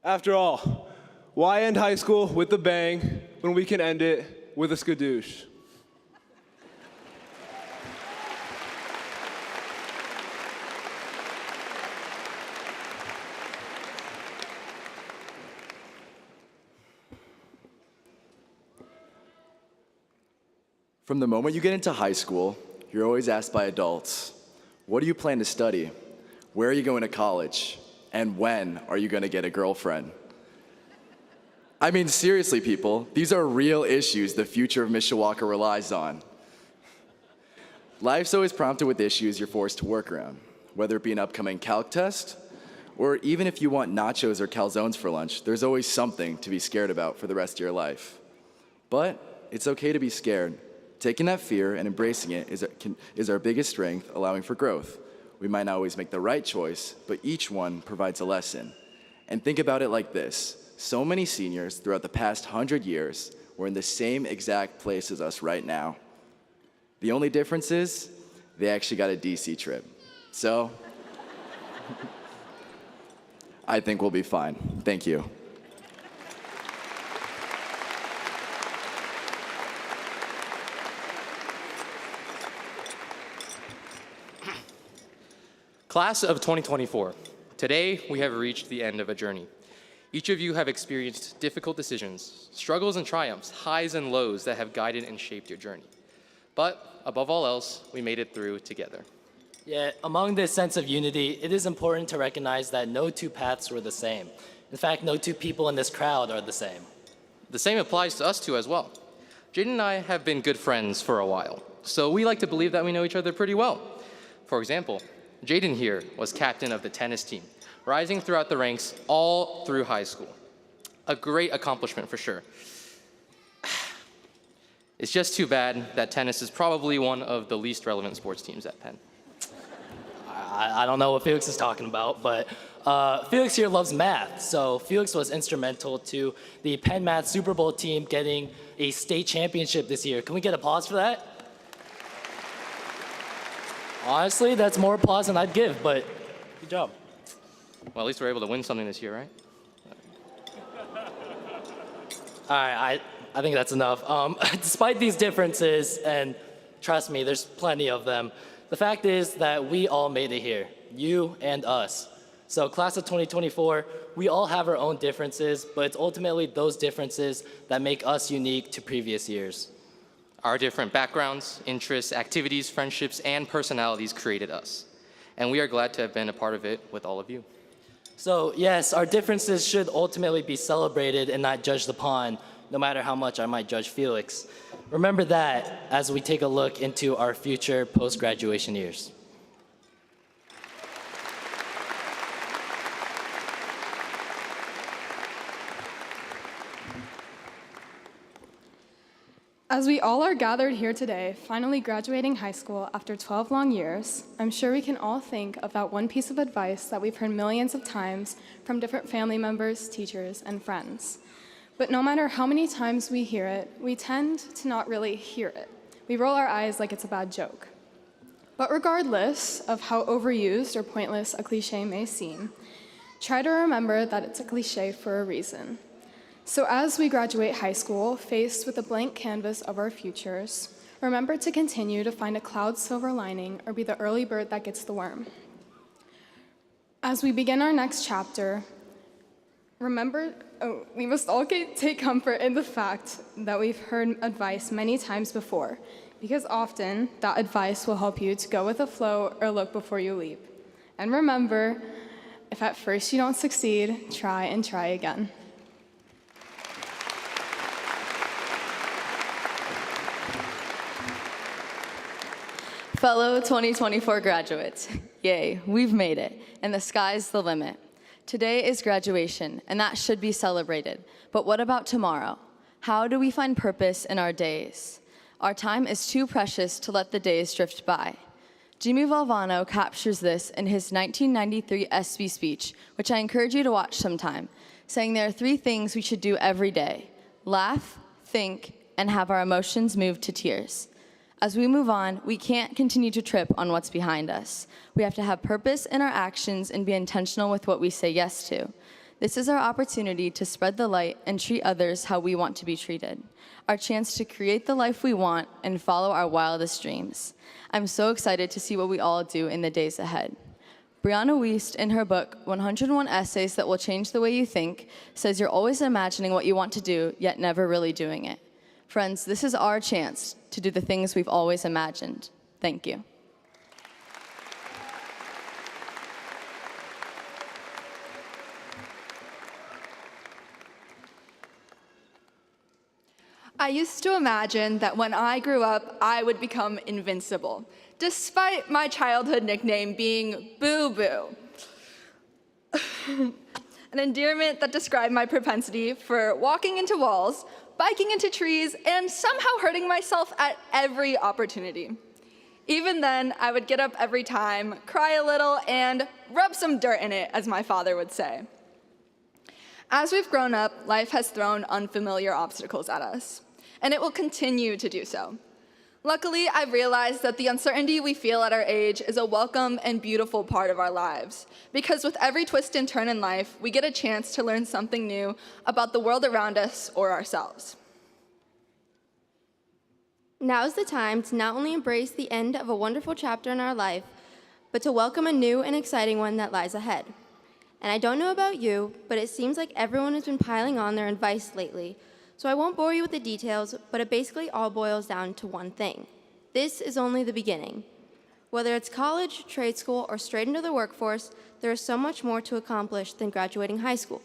After all, why end high school with a bang when we can end it with a skadoosh? From the moment you get into high school, you're always asked by adults, what do you plan to study? Where are you going to college? And when are you going to get a girlfriend? I mean, seriously, people, these are real issues the future of Mishawaka relies on. Life's always prompted with issues you're forced to work around, whether it be an upcoming calc test, or even if you want nachos or calzones for lunch, there's always something to be scared about for the rest of your life. But it's okay to be scared. Taking that fear and embracing it is our biggest strength, allowing for growth. We might not always make the right choice, but each one provides a lesson. And think about it like this. So many seniors throughout the past 100 years were in the same exact place as us right now. The only difference is they actually got a DC trip. So I think we'll be fine. Thank you. Class of 2024, today we have reached the end of a journey. Each of you have experienced difficult decisions, struggles and triumphs, highs and lows that have guided and shaped your journey. But above all else, we made it through together. Yet, among this sense of unity, it is important to recognize that no two paths were the same. In fact, no two people in this crowd are the same. The same applies to us two as well. Jaden and I have been good friends for a while, so we like to believe that we know each other pretty well. For example, Jaden here was captain of the tennis team, rising throughout the ranks all through high school. A great accomplishment for sure. It's just too bad that tennis is probably one of the least relevant sports teams at Penn. I don't know what Felix is talking about, but Felix here loves math. So Felix was instrumental to the Penn Math Super Bowl team getting a state championship this year. Can we get applause for that? Honestly, that's more applause than I'd give, but good job. Well, at least we're able to win something this year, right? All right, I think that's enough. Despite these differences, and trust me, there's plenty of them, the fact is that we all made it here, you and us. So class of 2024, we all have our own differences, but it's ultimately those differences that make us unique to previous years. Our different backgrounds, interests, activities, friendships, and personalities created us. And we are glad to have been a part of it with all of you. So yes, our differences should ultimately be celebrated and not judged upon, no matter how much I might judge Felix. Remember that as we take a look into our future post-graduation years. As we all are gathered here today, finally graduating high school after 12 long years, I'm sure we can all think of that one piece of advice that we've heard millions of times from different family members, teachers, and friends. But no matter how many times we hear it, we tend to not really hear it. We roll our eyes like it's a bad joke. But regardless of how overused or pointless a cliche may seem, try to remember that it's a cliche for a reason. So as we graduate high school, faced with a blank canvas of our futures, remember to continue to find a cloud silver lining or be the early bird that gets the worm. As we begin our next chapter, we must all take comfort in the fact that we've heard advice many times before, because often that advice will help you to go with the flow or look before you leap. And remember, if at first you don't succeed, try and try again. Fellow 2024 graduates, yay, we've made it, and the sky's the limit. Today is graduation, and that should be celebrated. But what about tomorrow? How do we find purpose in our days? Our time is too precious to let the days drift by. Jimmy Valvano captures this in his 1993 ESPY speech, which I encourage you to watch sometime, saying there are 3 things we should do every day: laugh, think, and have our emotions move to tears. As we move on, we can't continue to trip on what's behind us. We have to have purpose in our actions and be intentional with what we say yes to. This is our opportunity to spread the light and treat others how we want to be treated. Our chance to create the life we want and follow our wildest dreams. I'm so excited to see what we all do in the days ahead. Brianna Wiest, in her book, 101 Essays That Will Change the Way You Think, says you're always imagining what you want to do, yet never really doing it. Friends, this is our chance to do the things we've always imagined. Thank you. I used to imagine that when I grew up, I would become invincible, despite my childhood nickname being Boo Boo. An endearment that described my propensity for walking into walls, biking into trees, and somehow hurting myself at every opportunity. Even then, I would get up every time, cry a little, and rub some dirt in it, as my father would say. As we've grown up, life has thrown unfamiliar obstacles at us, and it will continue to do so. Luckily, I've realized that the uncertainty we feel at our age is a welcome and beautiful part of our lives, because with every twist and turn in life, we get a chance to learn something new about the world around us or ourselves. Now's the time to not only embrace the end of a wonderful chapter in our life, but to welcome a new and exciting one that lies ahead. And I don't know about you, but it seems like everyone has been piling on their advice lately. So I won't bore you with the details, but it basically all boils down to one thing. This is only the beginning. Whether it's college, trade school, or straight into the workforce, there is so much more to accomplish than graduating high school.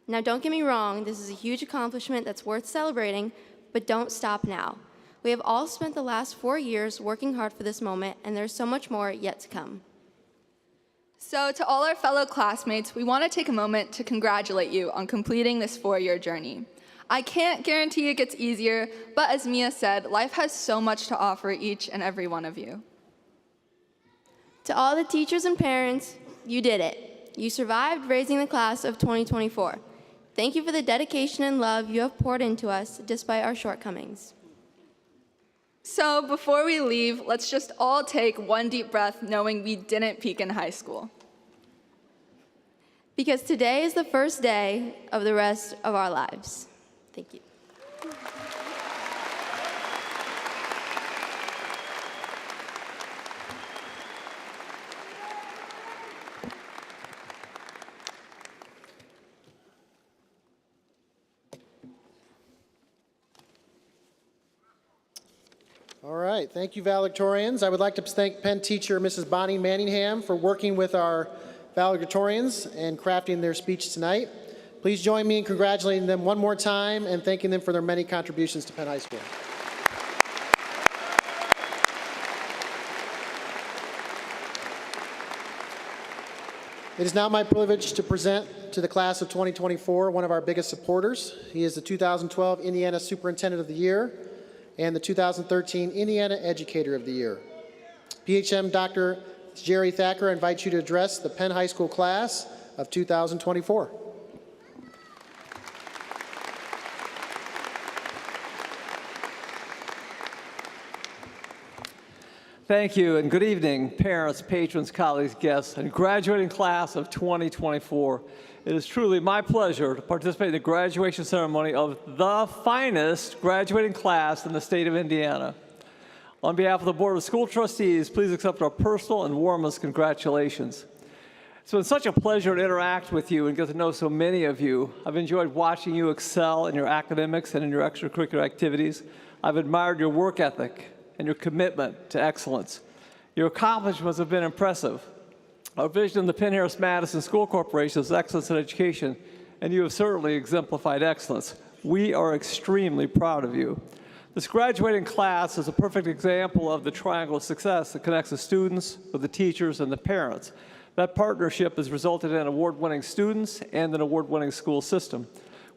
Now, don't get me wrong, this is a huge accomplishment that's worth celebrating, but don't stop now. We have all spent the last 4 years working hard for this moment, and there's so much more yet to come. So to all our fellow classmates, we want to take a moment to congratulate you on completing this 4-year journey. I can't guarantee it gets easier, but as Mia said, life has so much to offer each and every one of you. To all the teachers and parents, you did it. You survived raising the class of 2024. Thank you for the dedication and love you have poured into us despite our shortcomings. So before we leave, let's just all take one deep breath knowing we didn't peak in high school. Because today is the first day of the rest of our lives. Thank you. All right, thank you, valedictorians. I would like to thank Penn teacher Mrs. Bonnie Manningham for working with our valedictorians and crafting their speech tonight. Please join me in congratulating them one more time and thanking them for their many contributions to Penn High School. It is now my privilege to present to the class of 2024 one of our biggest supporters. He is the 2012 Indiana Superintendent of the Year and the 2013 Indiana Educator of the Year. PHM Dr. Jerry Thacker invites you to address the Penn High School class of 2024. Thank you, and good evening, parents, patrons, colleagues, guests, and graduating class of 2024. It is truly my pleasure to participate in the graduation ceremony of the finest graduating class in the state of Indiana. On behalf of the Board of School Trustees, please accept our personal and warmest congratulations. It's been such a pleasure to interact with you and get to know so many of you. I've enjoyed watching you excel in your academics and in your extracurricular activities. I've admired your work ethic and your commitment to excellence. Your accomplishments have been impressive. Our vision in the Penn-Harris-Madison School Corporation is excellence in education, and you have certainly exemplified excellence. We are extremely proud of you. This graduating class is a perfect example of the triangle of success that connects the students with the teachers and the parents. That partnership has resulted in award-winning students and an award-winning school system.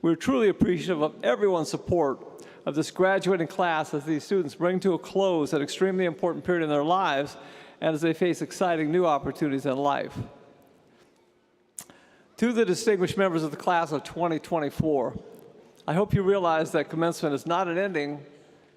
We're truly appreciative of everyone's support of this graduating class as these students bring to a close an extremely important period in their lives and as they face exciting new opportunities in life. To the distinguished members of the class of 2024, I hope you realize that commencement is not an ending,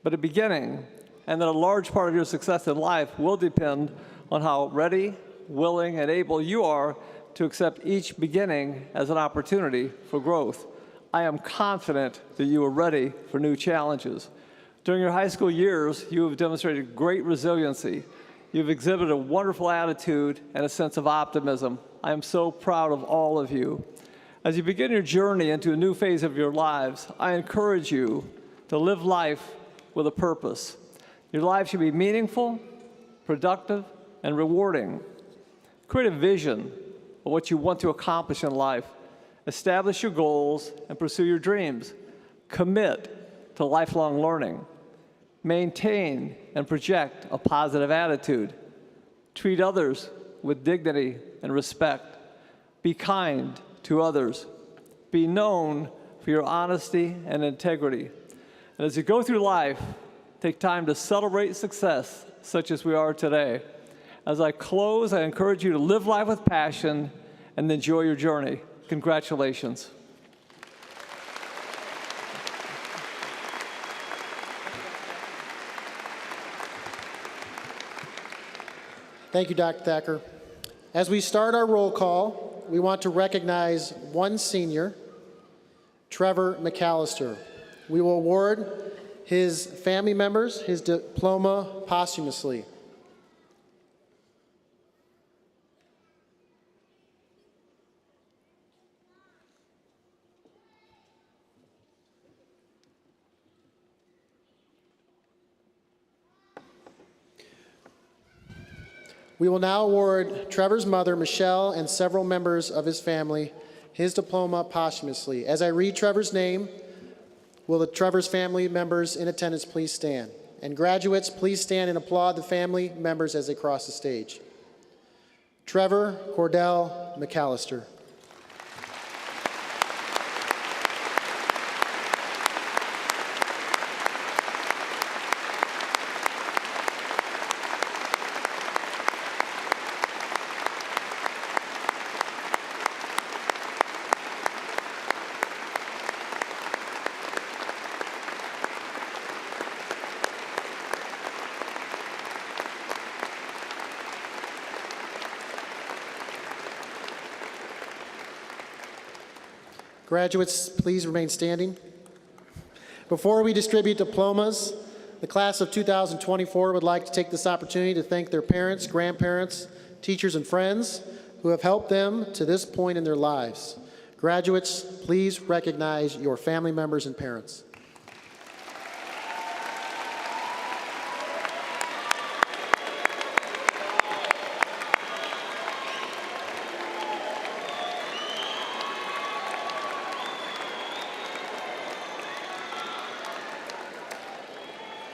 but a beginning, and that a large part of your success in life will depend on how ready, willing, and able you are to accept each beginning as an opportunity for growth. I am confident that you are ready for new challenges. During your high school years, you have demonstrated great resiliency. You've exhibited a wonderful attitude and a sense of optimism. I am so proud of all of you. As you begin your journey into a new phase of your lives, I encourage you to live life with a purpose. Your life should be meaningful, productive, and rewarding. Create a vision of what you want to accomplish in life. Establish your goals and pursue your dreams. Commit to lifelong learning. Maintain and project a positive attitude. Treat others with dignity and respect. Be kind to others. Be known for your honesty and integrity. And as you go through life, take time to celebrate success such as we are today. As I close, I encourage you to live life with passion and enjoy your journey. Congratulations. Thank you, Dr. Thacker. As we start our roll call, we want to recognize one senior, Trevor McAllister. We will award his family members his diploma posthumously. We will now award Trevor's mother, Michelle, and several members of his family his diploma posthumously. As I read Trevor's name, will the Trevor's family members in attendance please stand? And graduates, please stand and applaud the family members as they cross the stage. Trevor Cordell McAllister. Graduates, please remain standing. Before we distribute diplomas, the class of 2024 would like to take this opportunity to thank their parents, grandparents, teachers, and friends who have helped them to this point in their lives. Graduates, please recognize your family members and parents.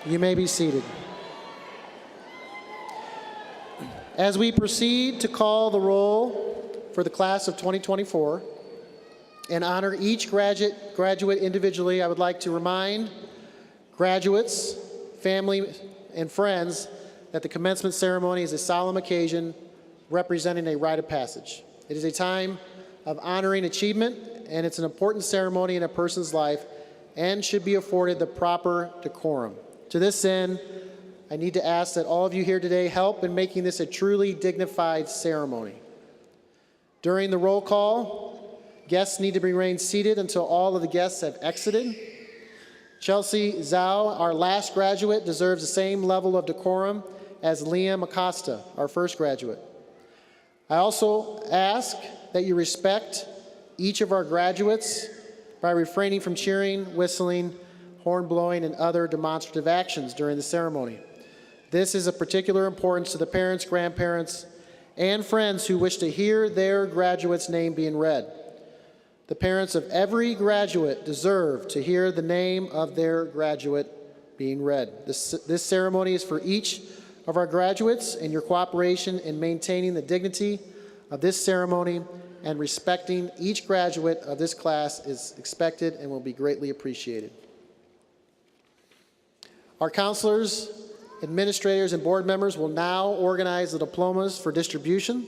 You may be seated. As we proceed to call the roll for the class of 2024 and honor each graduate individually, I would like to remind graduates, family, and friends that the commencement ceremony is a solemn occasion representing a rite of passage. It is a time of honoring achievement, and it's an important ceremony in a person's life and should be afforded the proper decorum. To this end, I need to ask that all of you here today help in making this a truly dignified ceremony. During the roll call, guests need to remain seated until all of the guests have exited. Chelsea Zhao, our last graduate, deserves the same level of decorum as Liam Acosta, our first graduate. I also ask that you respect each of our graduates by refraining from cheering, whistling, horn blowing, and other demonstrative actions during the ceremony. This is of particular importance to the parents, grandparents, and friends who wish to hear their graduate's name being read. The parents of every graduate deserve to hear the name of their graduate being read. This ceremony is for each of our graduates, and your cooperation in maintaining the dignity of this ceremony and respecting each graduate of this class is expected and will be greatly appreciated. Our counselors, administrators, and board members will now organize the diplomas for distribution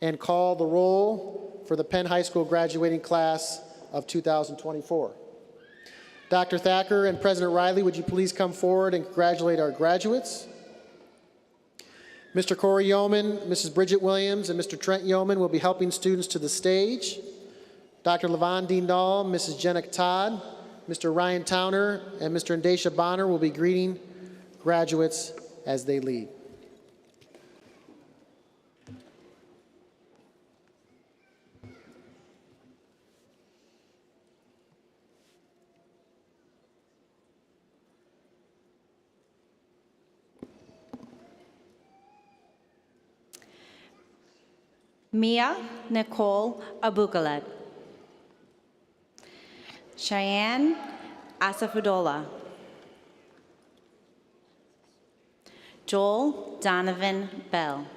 and call the roll for the Penn High School graduating class of 2024. Dr. Thacker and President Riley, would you please come forward and congratulate our graduates? Mr. Corey Yeoman, Mrs. Bridget Williams, and Mr. Trent Yeoman will be helping students to the stage. Dr. Levon Dean-Dahl, Mrs. Jenna Todd, Mr. Ryan Towner, and Mr. Indesha Bonner will be greeting graduates as they lead. Mia Nicole Abukalet. Cheyenne Asafudola. Joel Donovan Bell.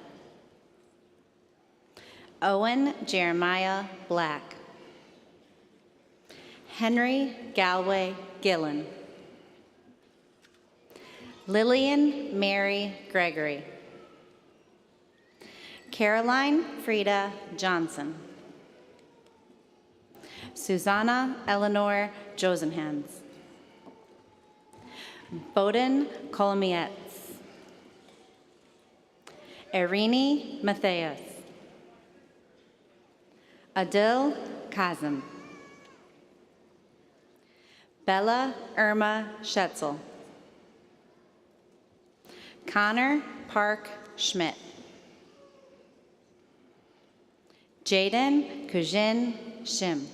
Owen Jeremiah Black. Henry Galway Gillen. Lillian Mary Gregory. Caroline Frida Johnson. Susanna Eleanor Josenhans. Bowden Colomietz. Irini Matthias. Adil Kazim. Bella Irma Schetzel. Connor Park Schmidt. Jaden Kujin Shim.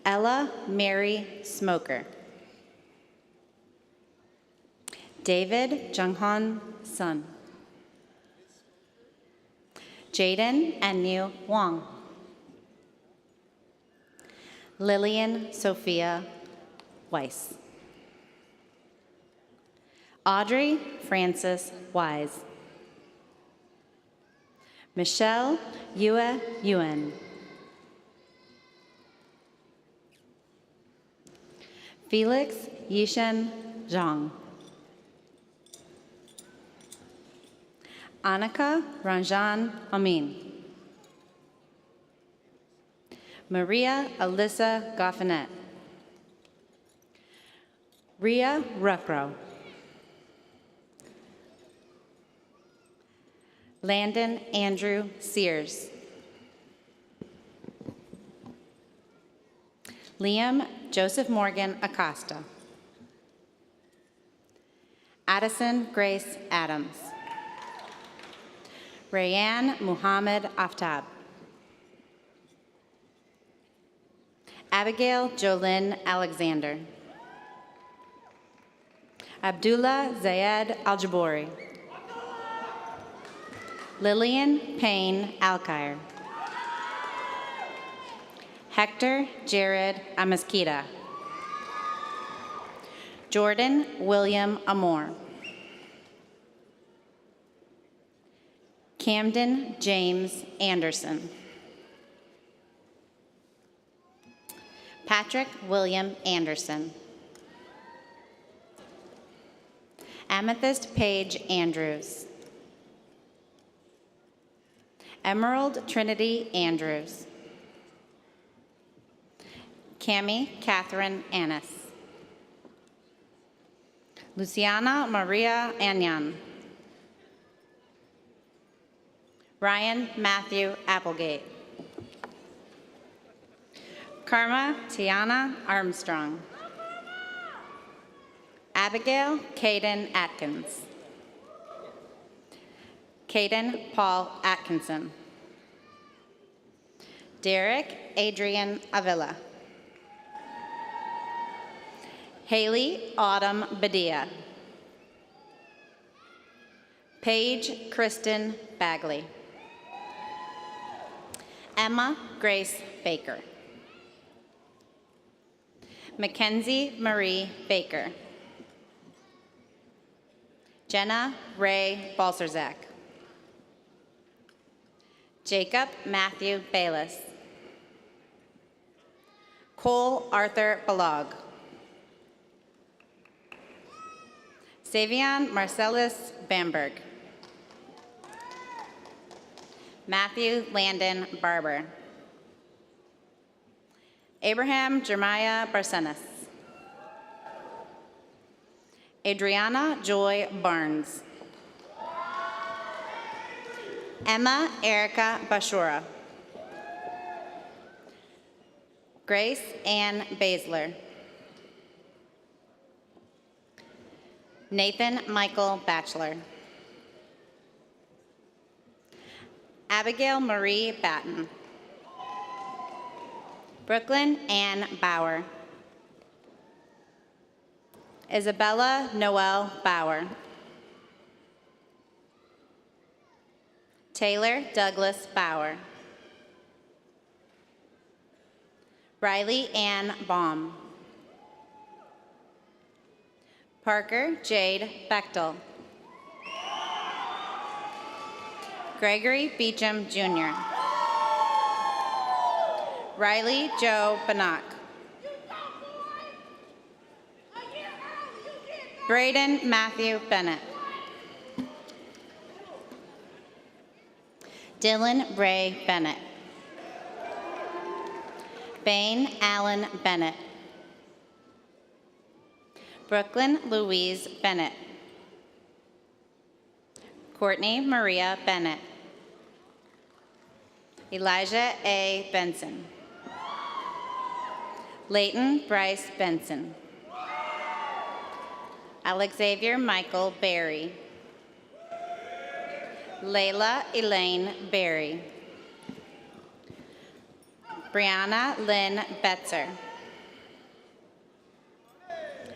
Ella Mary Smoker. David Junghan Sun. Jaden Enyu Wong. Lillian Sophia Weiss. Audrey Frances Wise. Michelle Yue Yuen. Felix Yishen Zhang. Annika Ranjan Amin. Maria Alyssa Goffinet. Ria Ruckrow. Landon Andrew Sears. Liam Joseph Morgan Acosta. Addison Grace Adams. Rayanne Muhammad Aftab. Abigail Jolyn Alexander. Abdullah Zayed Aljabori. Lillian Payne Alkire. Hector Jared Amaskita. Jordan William Amore. Camden James Anderson. Patrick William Anderson. Amethyst Paige Andrews. Emerald Trinity Andrews. Cami Catherine Annis. Luciana Maria Anyan. Ryan Matthew Applegate. Karma Tiana Armstrong. Abigail Caden Atkins. Caden Paul Atkinson. Derek Adrian Avila. Haley Autumn Badia. Paige Kristen Bagley. Emma Grace Baker. Mackenzie Marie Baker. Jenna Ray Balserzak. Jacob Matthew Bayless. Cole Arthur Balog. Savion Marcellus Bamberg. Matthew Landon Barber. Abraham Jeremiah Barcenas. Adriana Joy Barnes. Emma Erica Bashura. Grace Ann Basler. Nathan Michael Batchelor. Abigail Marie Batten. Brooklyn Ann Bauer. Isabella Noel Bauer. Taylor Douglas Bauer. Riley Ann Baum. Parker Jade Bechtel. Gregory Beecham Jr. Riley Joe Bannock. Braden Matthew Bennett. Dylan Ray Bennett. Bain Allen Bennett. Brooklyn Louise Bennett. Courtney Maria Bennett. Elijah A. Benson. Leighton Bryce Benson. Alexavier Michael Berry. Layla Elaine Berry. Brianna Lynn Betzer.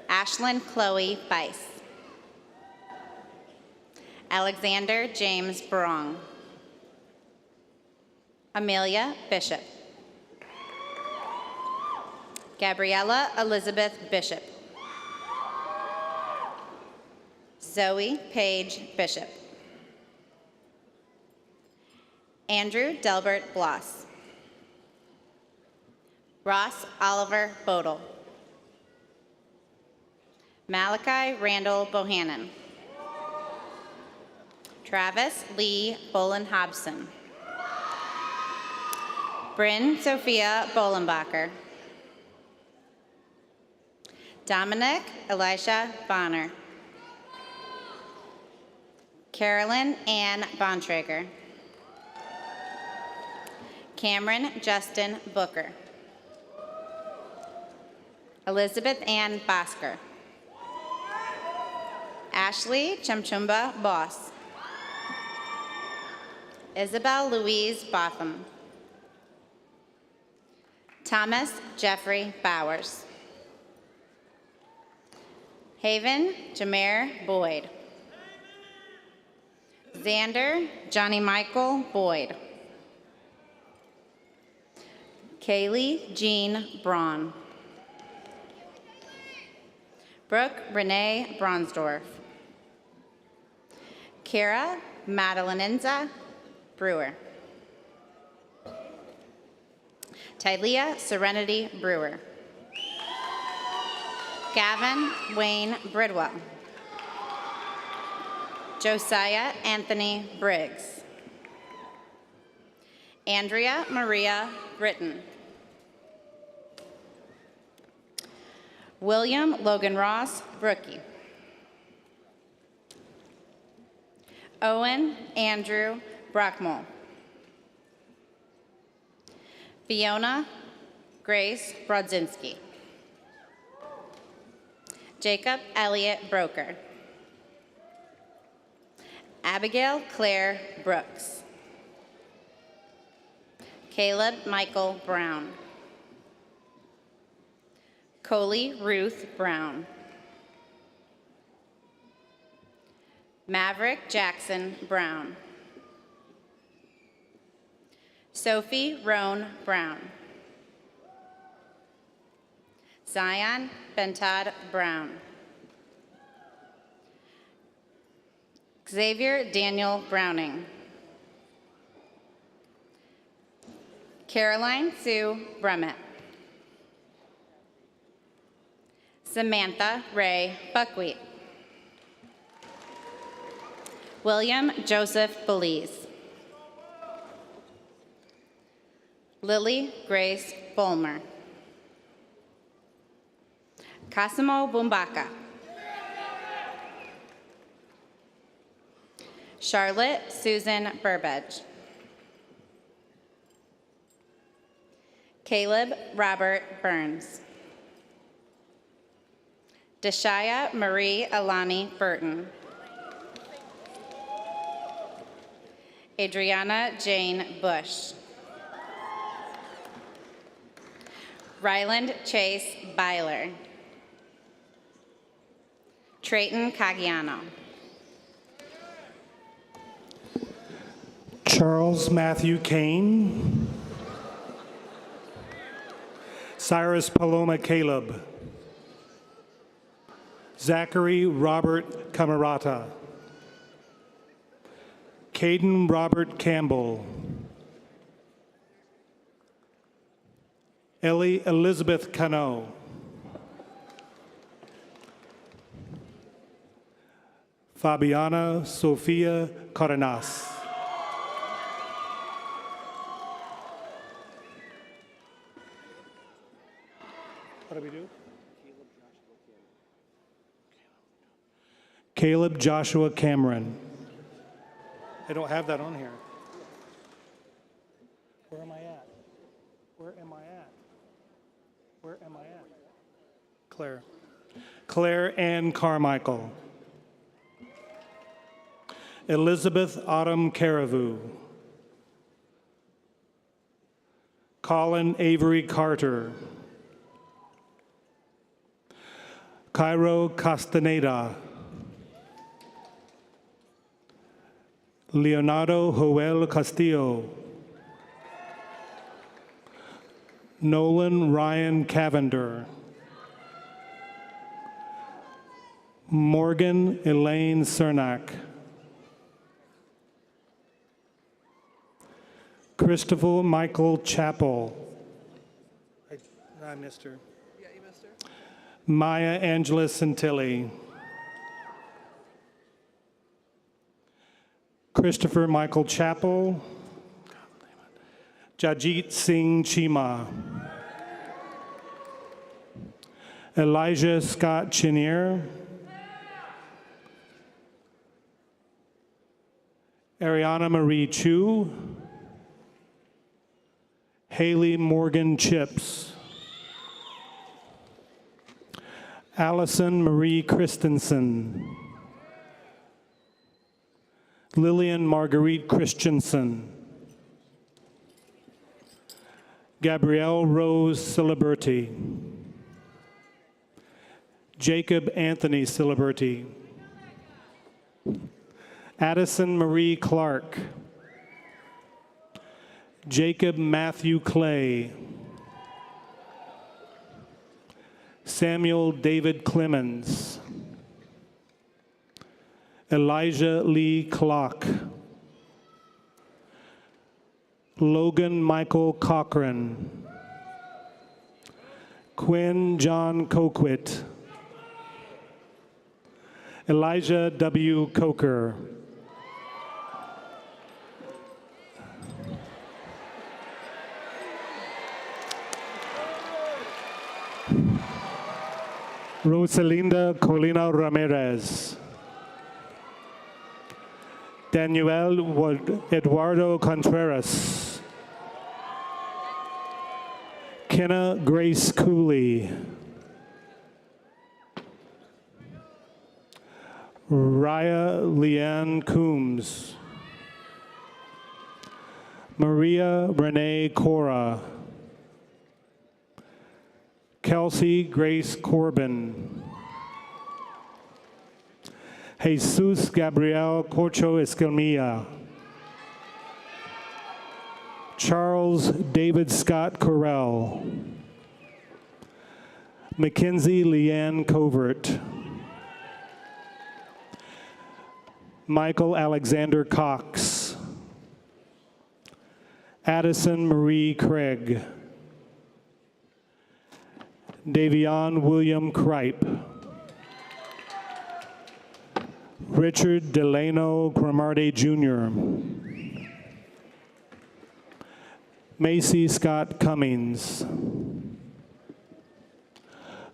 Ashlyn Chloe Bice. Alexander James Barong. Amelia Bishop. Gabriella Elizabeth Bishop. Zoe Paige Bishop. Andrew Delbert Bloss. Ross Oliver Bodle. Malachi Randall Bohannon. Travis Lee Bolin Hobson. Bryn Sophia Bolenbacher. Dominic Elisha Bonner. Carolyn Ann Bontrager. Cameron Justin Booker. Elizabeth Ann Bosker. Ashley Chumchumba Boss. Isabel Louise Botham. Thomas Jeffrey Bowers. Haven Jameer Boyd. Xander Johnny Michael Boyd. Kaylee Jean Braun. Brooke Renee Bronsdorf. Kara Madelinenza Brewer. Tylea Serenity Brewer. Gavin Wayne Bridwell. Josiah Anthony Briggs. Andrea Maria Britton. William Logan Ross Brookie. Owen Andrew Brockmole. Fiona Grace Brodzinski. Jacob Elliott Broker. Abigail Claire Brooks. Caleb Michael Brown. Coley Ruth Brown. Maverick Jackson Brown. Sophie Roan Brown. Zion Bentad Brown. Xavier Daniel Browning. Caroline Sue Brummett. Samantha Ray Buckwheat. William Joseph Belize. Lily Grace Bolmer. Cosimo Bumbaka. Charlotte Susan Burbedge. Caleb Robert Burns. Deshaya Marie Alani Burton. Adriana Jane Bush. Ryland Chase Byler. Trayton Caggiano. Charles Matthew Kane. Cyrus Paloma Caleb. Zachary Robert Camerata. Caden Robert Campbell. Ellie Elizabeth Cano. Fabiana Sofia Cardenas. What do we do? Caleb Joshua Cameron. I don't have that on here. Where am I at? Where am I at? Where am I at? Claire. Claire Ann Carmichael. Elizabeth Autumn Caravu. Colin Avery Carter. Cairo Castaneda. Leonardo Joel Castillo. Nolan Ryan Cavender. Morgan Elaine Cernak. Christopher Michael Chappell. I missed her. Yeah, you missed her. Maya Angela Santilli. Christopher Michael Chappell. Jajit Singh Chima. Elijah Scott Chenier. Ariana Marie Chu. Haley Morgan Chips. Allison Marie Christensen. Lillian Marguerite Christensen. Gabrielle Rose Ciliberti. Jacob Anthony Ciliberti. Addison Marie Clark. Jacob Matthew Clay. Samuel David Clemens. Elijah Lee Clock. Logan Michael Cochran. Quinn John Coquit. Elijah W. Coker. Rosalinda Colina Ramirez. Daniel Eduardo Contreras. Kenna Grace Cooley. Raya Leanne Coombs. Maria Renee Cora. Kelsey Grace Corbin. Jesus Gabriel Corcho Escamilla. Charles David Scott Correll. Mackenzie Leanne Covert. Michael Alexander Cox. Addison Marie Craig. Davion William Kripe. Richard Delano Cromartie Jr. Macy Scott Cummings.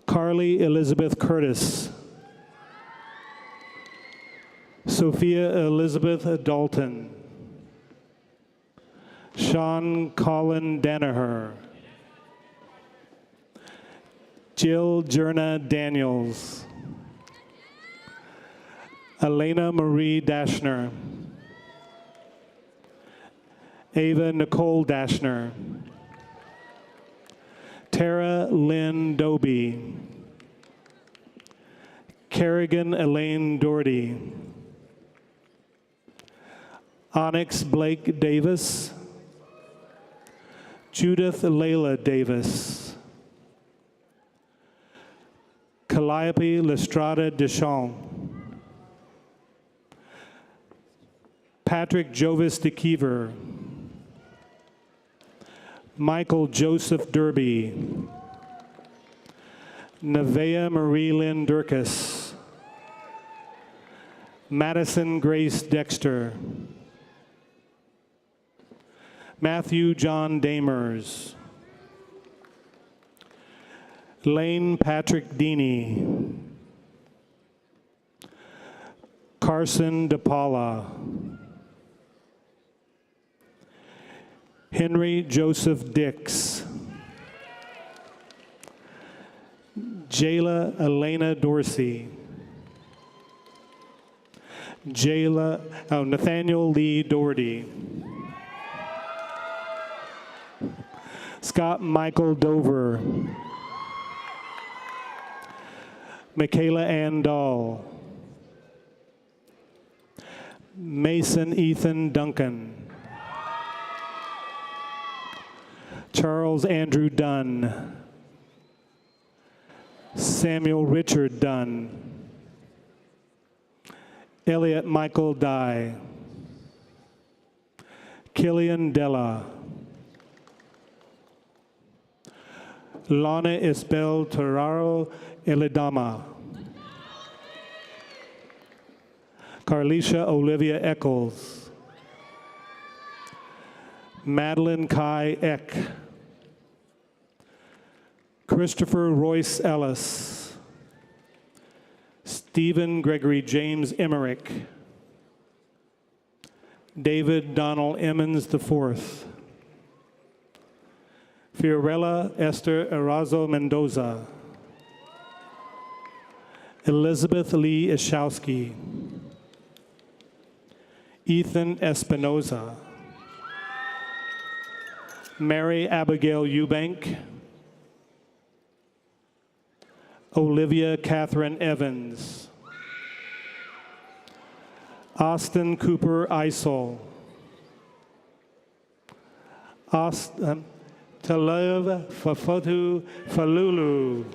Carly Elizabeth Curtis. Sophia Elizabeth Dalton. Sean Colin Danaher. Jill Jerna Daniels. Elena Marie Dashner. Ava Nicole Dashner. Tara Lynn Doby. Kerrigan Elaine Doherty. Onyx Blake Davis. Judith Layla Davis. Calliope Lestrada Deschamps. Patrick Jovis DeKeever. Michael Joseph Derby. Nevaeh Marie Lynn Durkis. Madison Grace Dexter. Matthew John Damers. Lane Patrick Deeney. Carson DePaula. Henry Joseph Dix. Jayla Elena Dorsey. Nathaniel Lee Doherty. Scott Michael Dover. Michaela Ann Dahl. Mason Ethan Duncan. Charles Andrew Dunn. Samuel Richard Dunn. Elliot Michael Dye. Killian Della. Lana Isbel Torraro Elidama. Carlicia Olivia Eccles. Madeline Kai Eck. Christopher Royce Ellis. Stephen Gregory James Emmerich. David Donald Emmons IV. Fiorella Esther Erazo Mendoza. Elizabeth Lee Ischowski. Ethan Espinoza. Mary Abigail Eubank. Olivia Catherine Evans. Austin Cooper Isol. Talev Fafotu Falulu.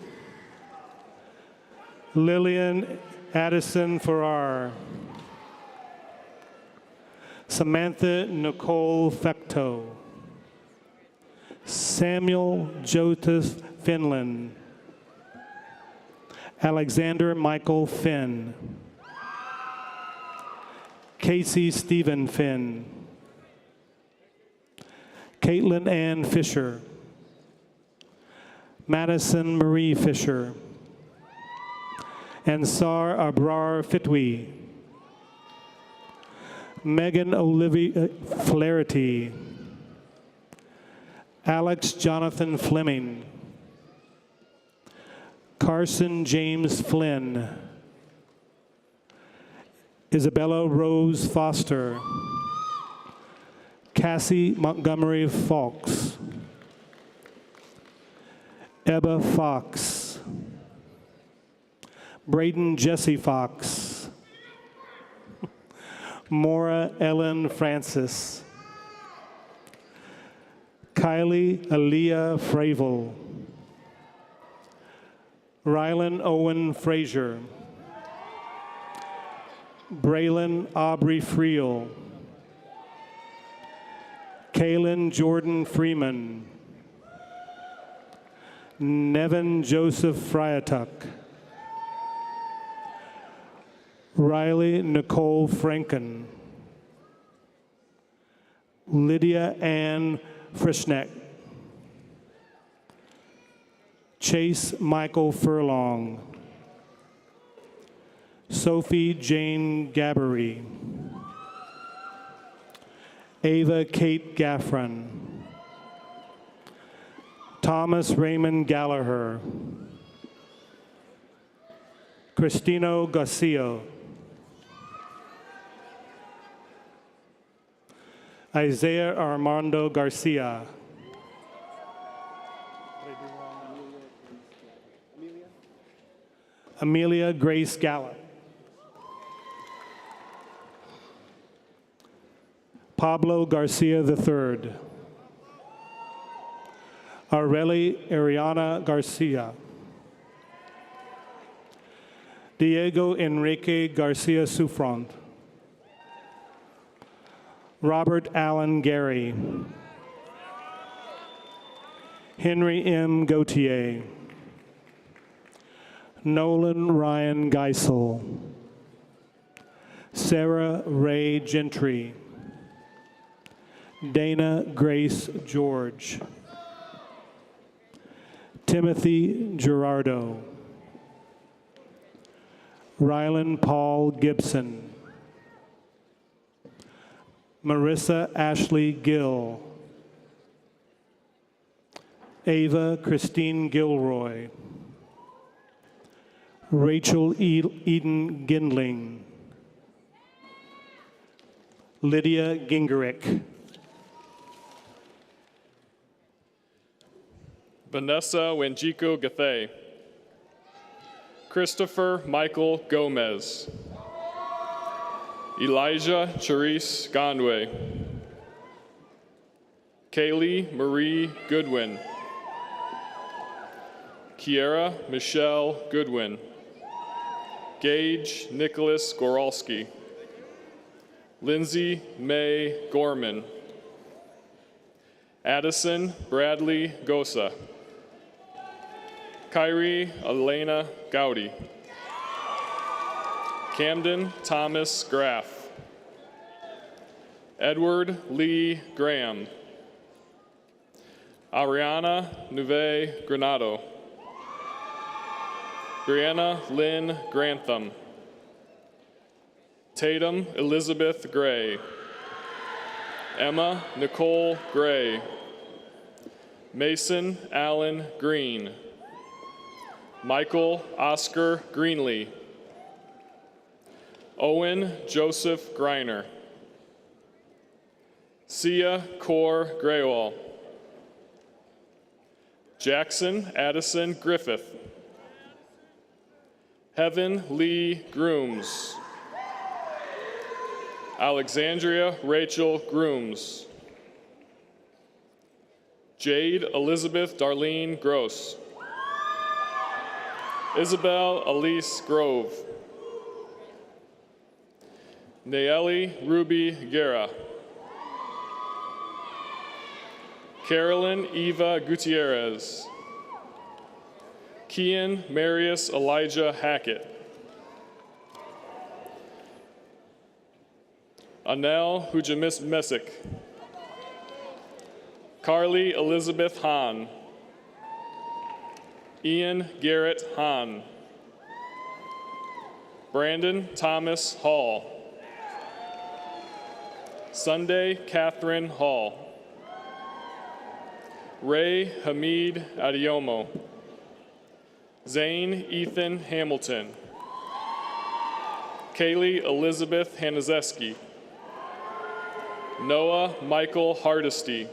Lillian Addison Farrar. Samantha Nicole Fecto. Samuel Joseph Finland. Alexander Michael Finn. Casey Stephen Finn. Caitlin Ann Fisher. Madison Marie Fisher. Ansar Abrar Fitwi. Megan Olivia Flaherty. Alex Jonathan Fleming. Carson James Flynn. Isabella Rose Foster. Cassie Montgomery Fawkes. Ebba Fox. Braden Jesse Fox. Maura Ellen Francis. Kylie Aaliyah Fravel. Rylan Owen Frazier. Braylon Aubrey Friel. Kaylin Jordan Freeman. Nevin Joseph Fryatuk. Riley Nicole Franken. Lydia Ann Frischneck. Chase Michael Furlong. Sophie Jane Gabbery. Ava Kate Gaffron. Thomas Raymond Gallagher. Cristino Garcia. Isaiah Armando Garcia. Amelia Grace Gallup. Pablo Garcia III. Areli Ariana Garcia. Diego Enrique Garcia Sufront. Robert Allen Gary. Henry M. Gautier. Nolan Ryan Geisel. Sarah Ray Gentry. Dana Grace George. Timothy Gerardo. Rylan Paul Gibson. Marissa Ashley Gill. Ava Christine Gilroy. Rachel Eden Gindling. Lydia Gingerich. Vanessa Wanjiku Gathay. Christopher Michael Gomez. Elijah Charisse Gondway. Kaylee Marie Goodwin. Kiera Michelle Goodwin. Gage Nicholas Goralski. Lindsay May Gorman. Addison Bradley Gosa. Kyrie Elena Gowdy. Camden Thomas Graff. Edward Lee Graham. Ariana Nuve Granado. Brianna Lynn Grantham. Tatum Elizabeth Gray. Emma Nicole Gray. Mason Allen Green. Michael Oscar Greenlee. Owen Joseph Greiner. Sia Core Graywall. Jackson Addison Griffith. Heaven Lee Grooms. Alexandria Rachel Grooms. Jade Elizabeth Darlene Gross. Isabel Elise Grove. Nayeli Ruby Guerra. Carolyn Eva Gutierrez. Kian Marius Elijah Hackett. Anel Hujamis Messick. Carly Elizabeth Hahn. Ian Garrett Hahn. Brandon Thomas Hall. Sunday Catherine Hall. Ray Hamid Adiomo. Zane Ethan Hamilton. Kaylee Elizabeth Hanazeski. Noah Michael Hardesty.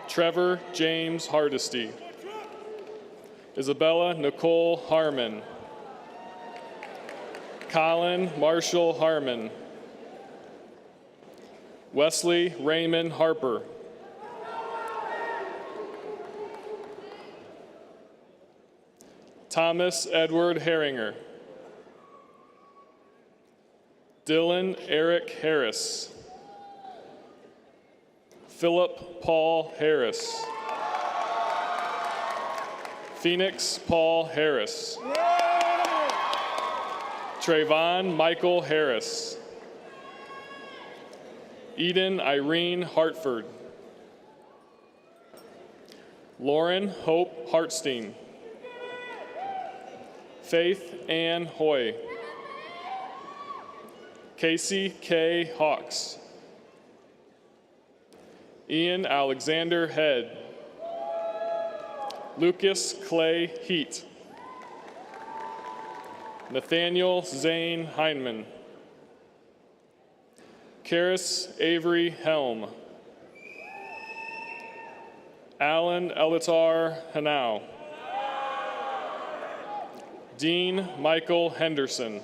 Trevor James Hardesty. Isabella Nicole Harmon. Colin Marshall Harmon. Wesley Raymond Harper. Thomas Edward Herringer. Dylan Eric Harris. Philip Paul Harris. Phoenix Paul Harris. Trayvon Michael Harris. Eden Irene Hartford. Lauren Hope Hartstein. Faith Ann Hoy. Casey K. Hawks. Ian Alexander Head. Lucas Clay Heat. Nathaniel Zane Heineman. Karis Avery Helm. Alan Elitar Hanau. Dean Michael Henderson.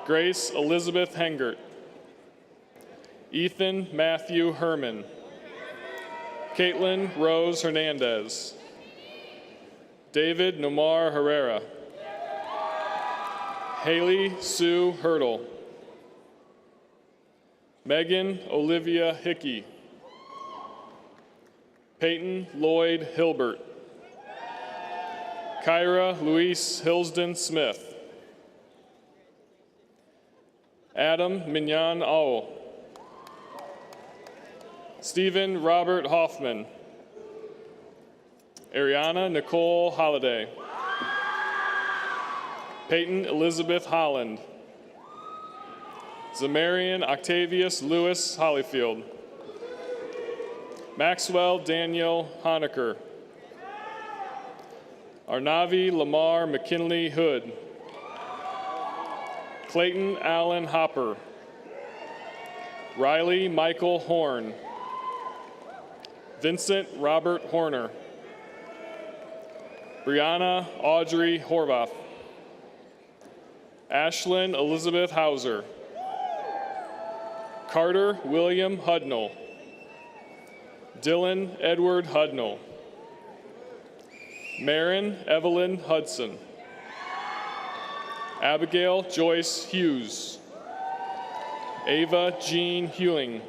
Grace Elizabeth Hengert. Ethan Matthew Herman. Caitlin Rose Hernandez. David Nomar Herrera. Haley Sue Hurdle. Megan Olivia Hickey. Peyton Lloyd Hilbert. Kyra Luis Hilsden Smith. Adam Mignon Owl. Stephen Robert Hoffman. Ariana Nicole Holliday. Peyton Elizabeth Holland. Zamarian Octavius Lewis Hollyfield. Maxwell Daniel Honecker. Arnavi Lamar McKinley Hood. Clayton Allen Hopper. Riley Michael Horn. Vincent Robert Horner. Brianna Audrey Horvath. Ashlyn Elizabeth Hauser. Carter William Hudnall. Dylan Edward Hudnall. Marin Evelyn Hudson. Abigail Joyce Hughes. Ava Jean Hewing.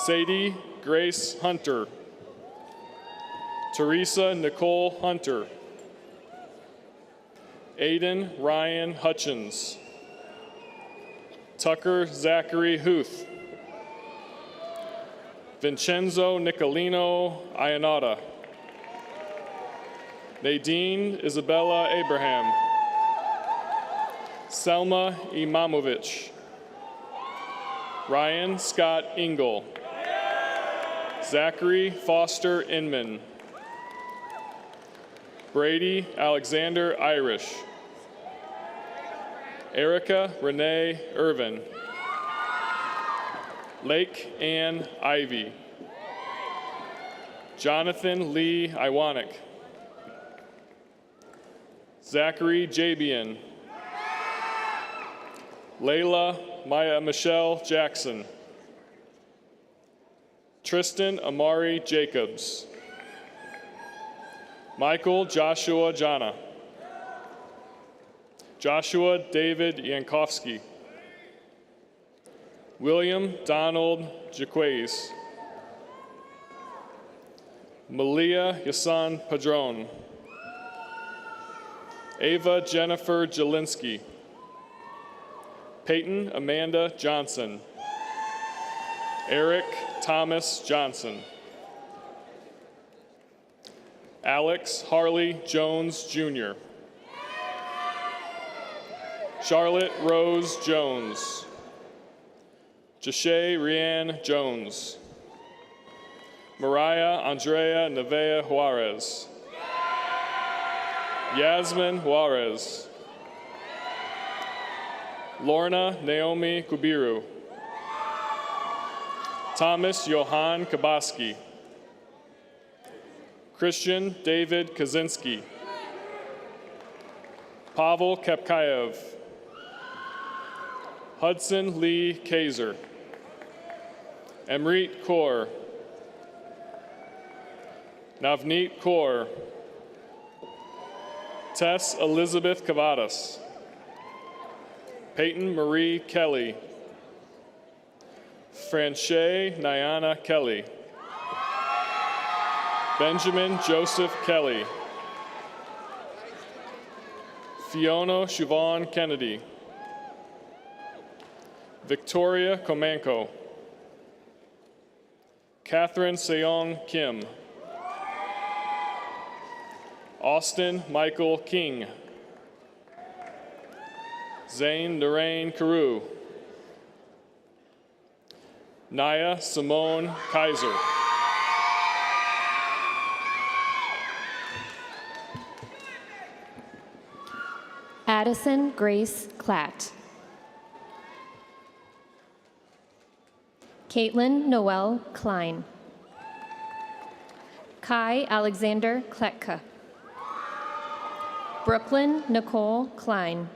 Sadie Grace Hunter. Teresa Nicole Hunter. Aiden Ryan Hutchins. Tucker Zachary Huth. Vincenzo Nicolino Ionata. Nadine Isabella Abraham. Selma Imamovich. Ryan Scott Ingle. Zachary Foster Inman. Brady Alexander Irish. Erica Renee Irvin. Lake Ann Ivy. Jonathan Lee Iwanek. Zachary Jabian. Layla Maya Michelle Jackson. Tristan Amari Jacobs. Michael Joshua Jana. Joshua David Yankowski. William Donald Jaquays. Malia Yasan Padron. Ava Jennifer Jelinski. Peyton Amanda Johnson. Eric Thomas Johnson. Alex Harley Jones Jr. Charlotte Rose Jones. Jashay Rianne Jones. Mariah Andrea Nevea Juarez. Yasmin Juarez. Lorna Naomi Kubiru. Thomas Johan Kabaski. Christian David Kaczynski. Pavel Kepkayev. Hudson Lee Kaiser. Emrit Kaur. Navneet Kaur. Tess Elizabeth Cavadas. Peyton Marie Kelly. Franche Nyana Kelly. Benjamin Joseph Kelly. Fiona Siobhan Kennedy. Victoria Komanko. Catherine Seong Kim. Austin Michael King. Zane Narain Carew. Naya Simone Kaiser. Addison Grace Klatt. Caitlin Noel Klein. Kai Alexander Kletka. Brooklyn Nicole Klein.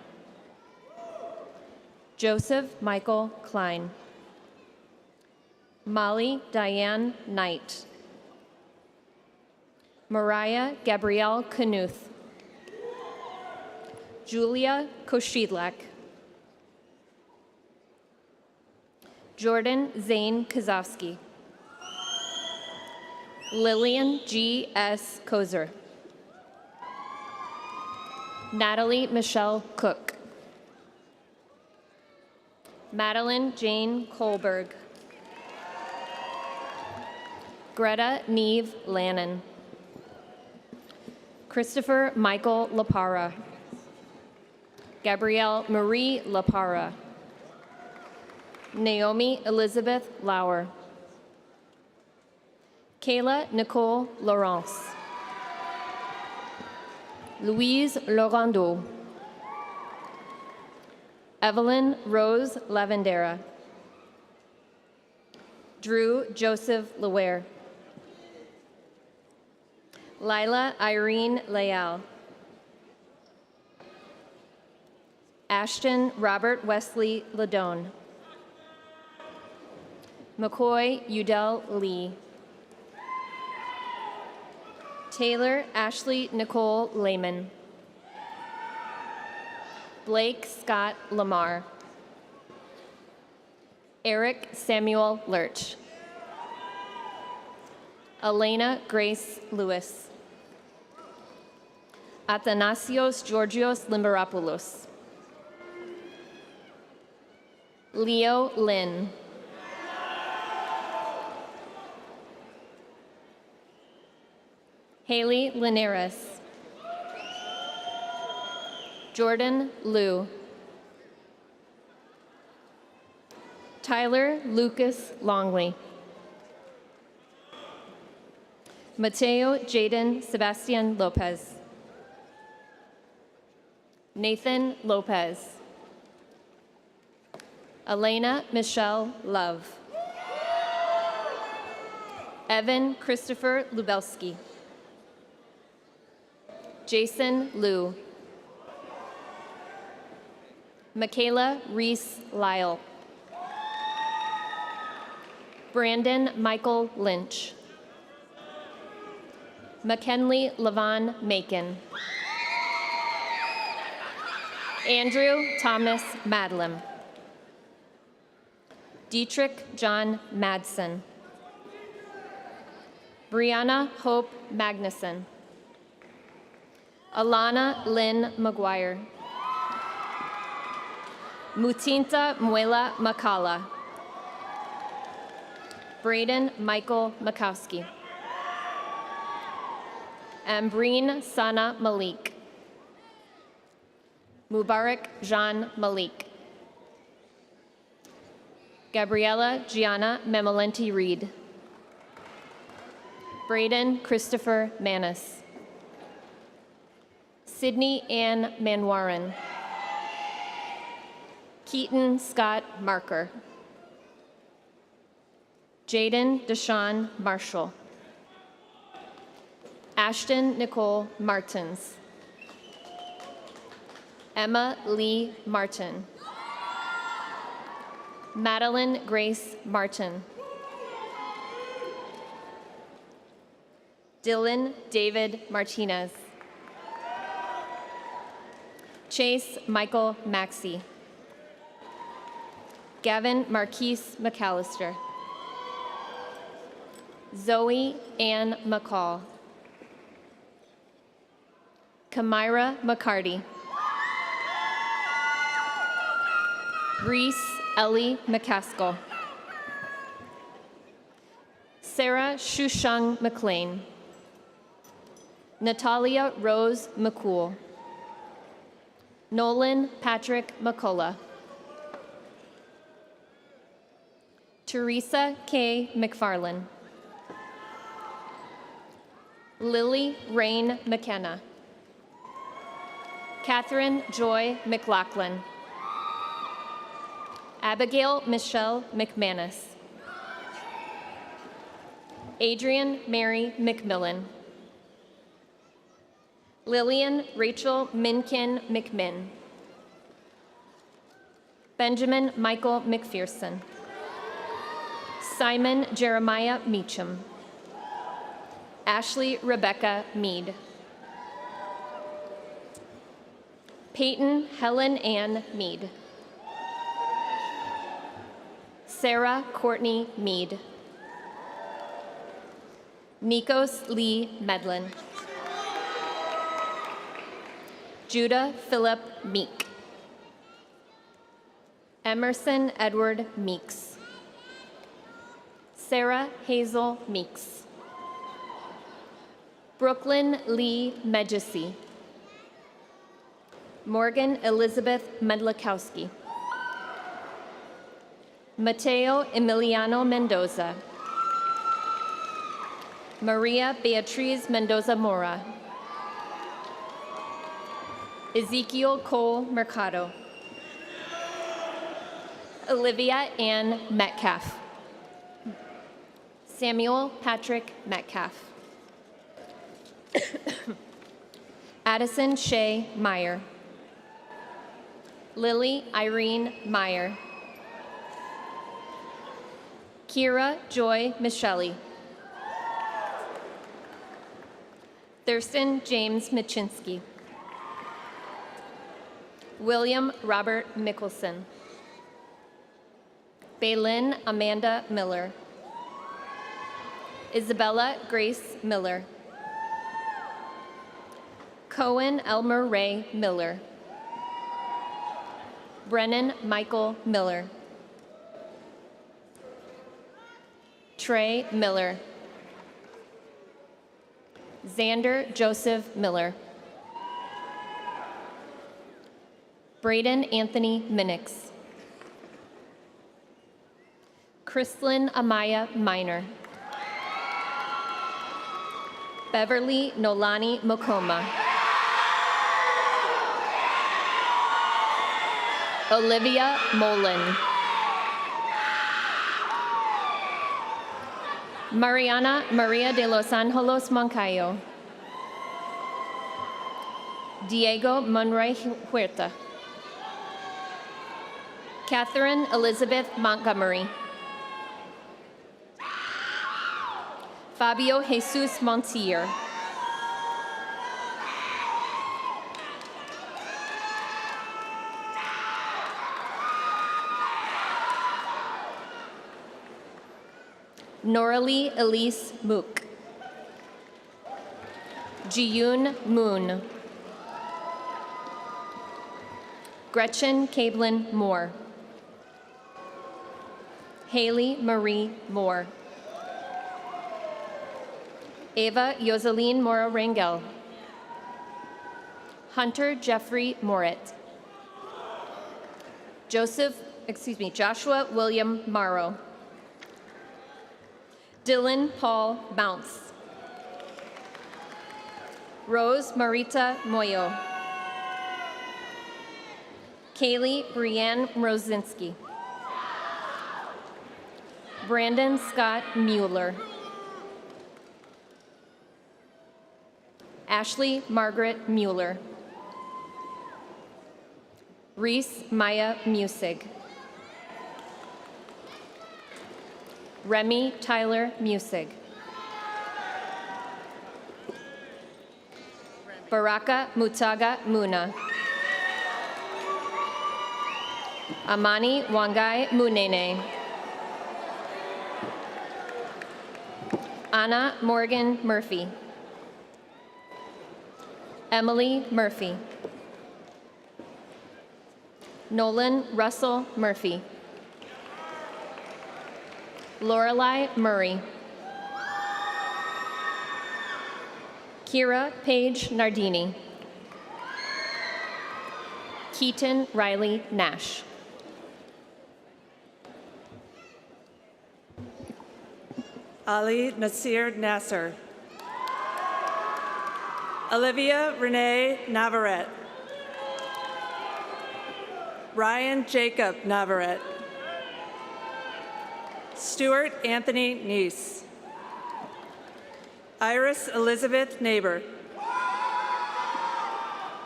Joseph Michael Klein. Molly Diane Knight. Mariah Gabrielle Knuth. Julia Koshidlak. Jordan Zane Kozowski. Lillian G. S. Kozer. Natalie Michelle Cook. Madeline Jane Kohlberg. Greta Neve Lannon. Christopher Michael Lapara. Gabrielle Marie Lapara. Naomi Elizabeth Lauer. Kayla Nicole Laurence. Louise Laurando. Evelyn Rose Lavendera. Drew Joseph Laware. Lila Irene Leal. Ashton Robert Wesley Ladone. McCoy Udell Lee. Taylor Ashley Nicole Lehman. Blake Scott Lamar. Eric Samuel Lurch. Elena Grace Lewis. Athanasios Georgios Limberopoulos. Leo Lynn. Haley Linares. Jordan Liu. Tyler Lucas Longley. Mateo Jaden Sebastian Lopez. Nathan Lopez. Elena Michelle Love. Evan Christopher Lubelski. Jason Liu. Michaela Reese Lyle. Brandon Michael Lynch. McKinley Levon Macon. Andrew Thomas Madlam. Dietrich John Madsen. Brianna Hope Magnuson. Alana Lynn McGuire. Mutinta Muela Makala. Braden Michael Makowski. Ambreen Sana Malik. Mubarak Jean Malik. Gabriella Gianna Memolenti Reed. Braden Christopher Manis. Sydney Ann Manwaran. Keaton Scott Marker. Jaden Deshawn Marshall. Ashton Nicole Martins. Emma Lee Martin. Madeline Grace Martin. Dylan David Martinez. Chase Michael Maxey. Gavin Marquise McAllister. Zoe Ann McCall. Kamira McCarty. Reese Ellie McCaskill. Sarah Shushung McLean. Natalia Rose McCool. Nolan Patrick McCullough. Teresa K. McFarlane. Lily Rain McKenna. Catherine Joy McLaughlin. Abigail Michelle McManus. Adrian Mary McMillan. Lillian Rachel Minkin McMinn. Benjamin Michael McPherson. Simon Jeremiah Meacham. Ashley Rebecca Mead. Peyton Helen Ann Mead. Sarah Courtney Mead. Nikos Lee Medlin. Judah Philip Meek. Emerson Edward Meeks. Sarah Hazel Meeks. Brooklyn Lee Medjesi. Morgan Elizabeth Medlikowski. Mateo Emiliano Mendoza. Maria Beatriz Mendoza Mora. Ezekiel Cole Mercado. Olivia Ann Metcalf. Samuel Patrick Metcalf. Addison Shea Meyer. Lily Irene Meyer. Kira Joy Michelli. Thurston James Machinsky. William Robert Mickelson. Baylin Amanda Miller. Isabella Grace Miller. Cohen Elmer Ray Miller. Brennan Michael Miller. Trey Miller. Xander Joseph Miller. Braden Anthony Minix. Kristlyn Amaya Minor. Beverly Nolani Mokoma. Olivia Molin. Mariana Maria de los Angeles Moncayo. Diego Monroy Huerta. Catherine Elizabeth Montgomery. Fabio Jesus Montier. Noralee Elise Mook. Jiyun Moon. Gretchen Cablin Moore. Haley Marie Moore. Ava Yoseline Mora Rangel. Hunter Jeffrey Morit. Joshua William Morrow. Dylan Paul Bounce. Rose Marita Moyo. Kaylee Brianne Rosinski. Brandon Scott Mueller. Ashley Margaret Mueller. Reese Maya Musig. Remy Tyler Musig. Baraka Mutaga Muna. Amani Wangai Munene. Anna Morgan Murphy. Emily Murphy. Nolan Russell Murphy. Lorelei Murray. Kira Paige Nardini. Keaton Riley Nash. Ali Nasir Nasser. Olivia Renee Navarrete. Ryan Jacob Navarrete. Stuart Anthony Neese. Iris Elizabeth Neighbor.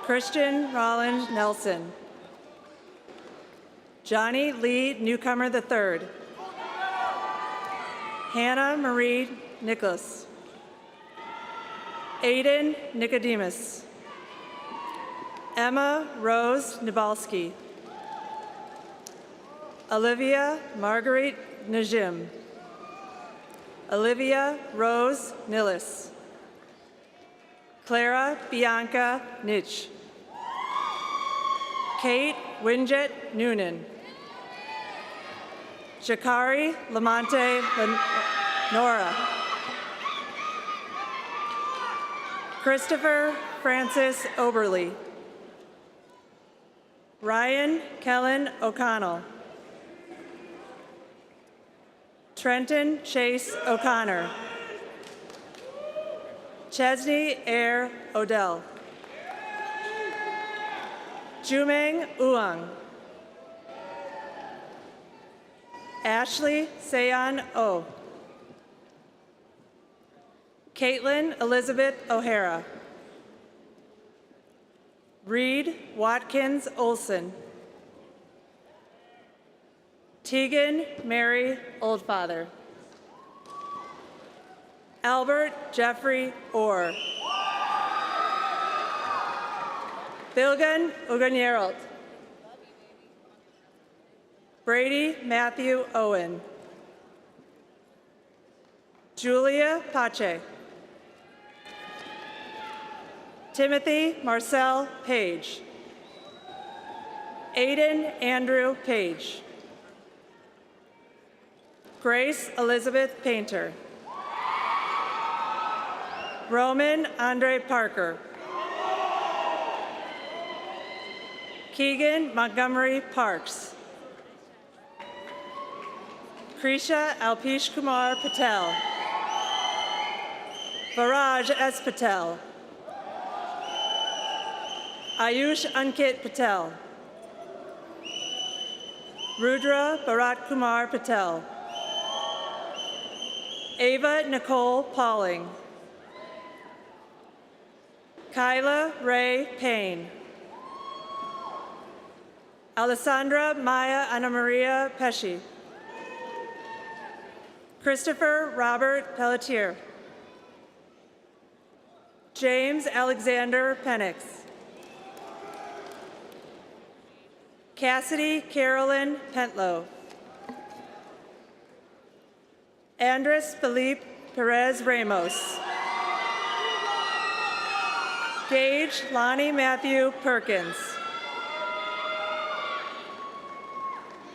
Christian Rollins Nelson. Johnny Lee Newcomer III. Hannah Marie Nicholas. Aiden Nicodemus. Emma Rose Nabalski. Olivia Marguerite Najim. Olivia Rose Nillis. Clara Bianca Nitch. Kate Winjet Noonan. Shakari Lamonte Nora. Christopher Francis Oberly. Ryan Kellen O'Connell. Trenton Chase O'Connor. Chesney Air Odell. Jumeng Uang. Ashley Seon O. Caitlin Elizabeth O'Hara. Reed Watkins Olson. Tegan Mary Oldfather. Albert Jeffrey Orr. Bilgan Uganieralt. Brady Matthew Owen. Julia Pache. Timothy Marcel Page. Aiden Andrew Page. Grace Elizabeth Painter. Roman Andre Parker. Keegan Montgomery Parks. Krisha Alpish Kumar Patel. Viraj S. Patel. Ayush Ankit Patel. Rudra Bharat Kumar Patel. Ava Nicole Pauling. Kyla Ray Payne. Alessandra Maya Ana Maria Pesci. Christopher Robert Pelletier. James Alexander Penix. Cassidy Carolyn Pentlow. Andres Felipe Perez Ramos. Gage Lonnie Matthew Perkins.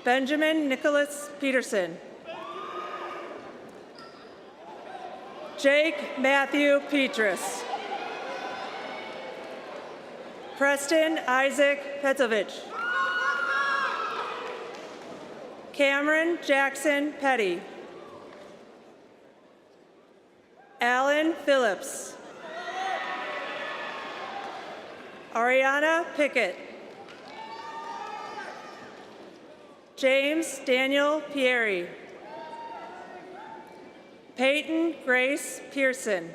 Benjamin Nicholas Peterson. Jake Matthew Petrus. Preston Isaac Petovich. Cameron Jackson Petty. Alan Phillips. Ariana Pickett. James Daniel Pieri. Peyton Grace Pearson.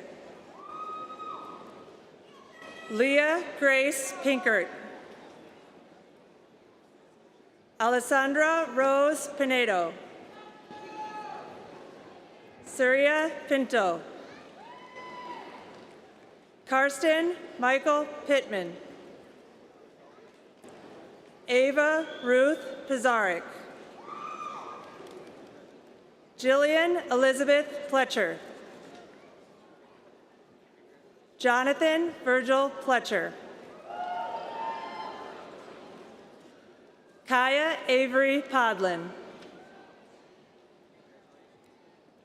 Leah Grace Pinkert. Alessandra Rose Pinedo. Surya Pinto. Karsten Michael Pittman. Ava Ruth Pizarnik. Jillian Elizabeth Fletcher. Jonathan Virgil Fletcher. Kaya Avery Podlin.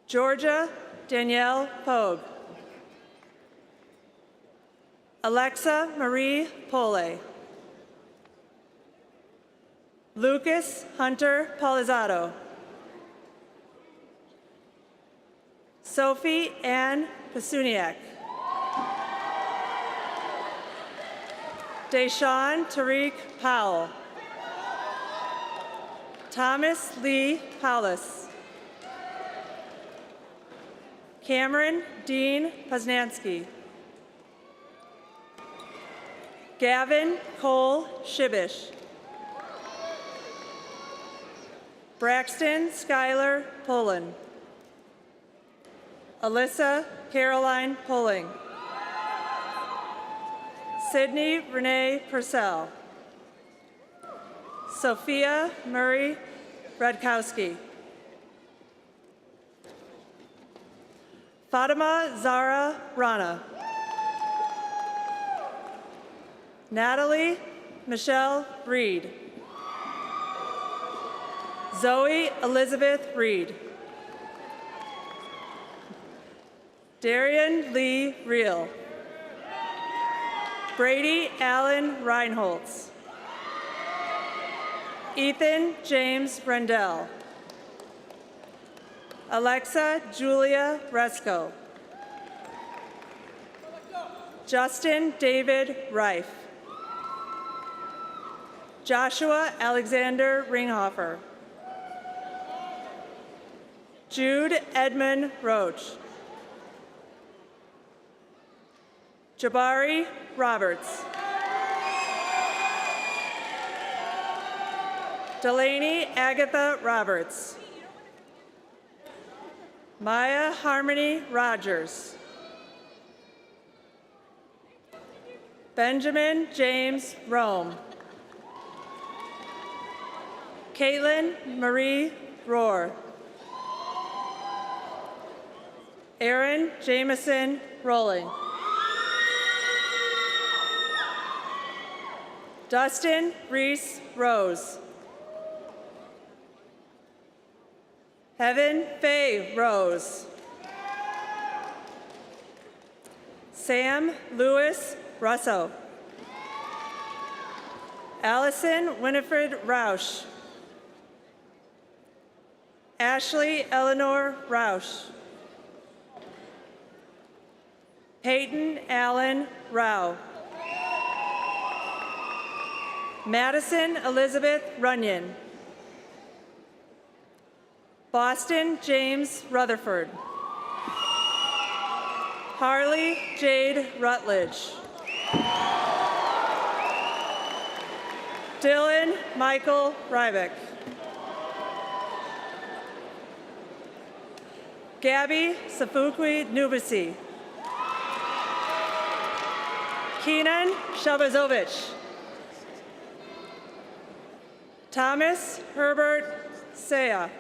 Georgia Danielle Pogue. Alexa Marie Pole. Lucas Hunter Polizzato. Sophie Ann Pasuniak. Deshaun Tariq Powell. Thomas Lee Paulus. Cameron Dean Poznansky. Gavin Cole Shibish. Braxton Skylar Pullen. Alyssa Caroline Pulling. Sydney Renee Purcell. Sophia Murray Radkowski. Fatima Zara Rana. Natalie Michelle Reed. Zoe Elizabeth Reed. Darian Lee Reel. Brady Allen Reinholtz. Ethan James Rendell. Alexa Julia Resco. Justin David Reif. Joshua Alexander Ringhofer. Jude Edmund Roach. Jabari Roberts. Delaney Agatha Roberts. Maya Harmony Rogers. Benjamin James Rome. Caitlin Marie Rohr. Aaron Jameson Rowling. Dustin Reese Rose. Heaven Faye Rose. Sam Lewis Russo. Allison Winifred Roush. Ashley Eleanor Roush. Peyton Allen Rao. Madison Elizabeth Runyon. Boston James Rutherford. Harley Jade Rutledge. Dylan Michael Rybeck. Gabby Safukwi Nubisi. Keenan Shabazovich. Thomas Herbert Saya.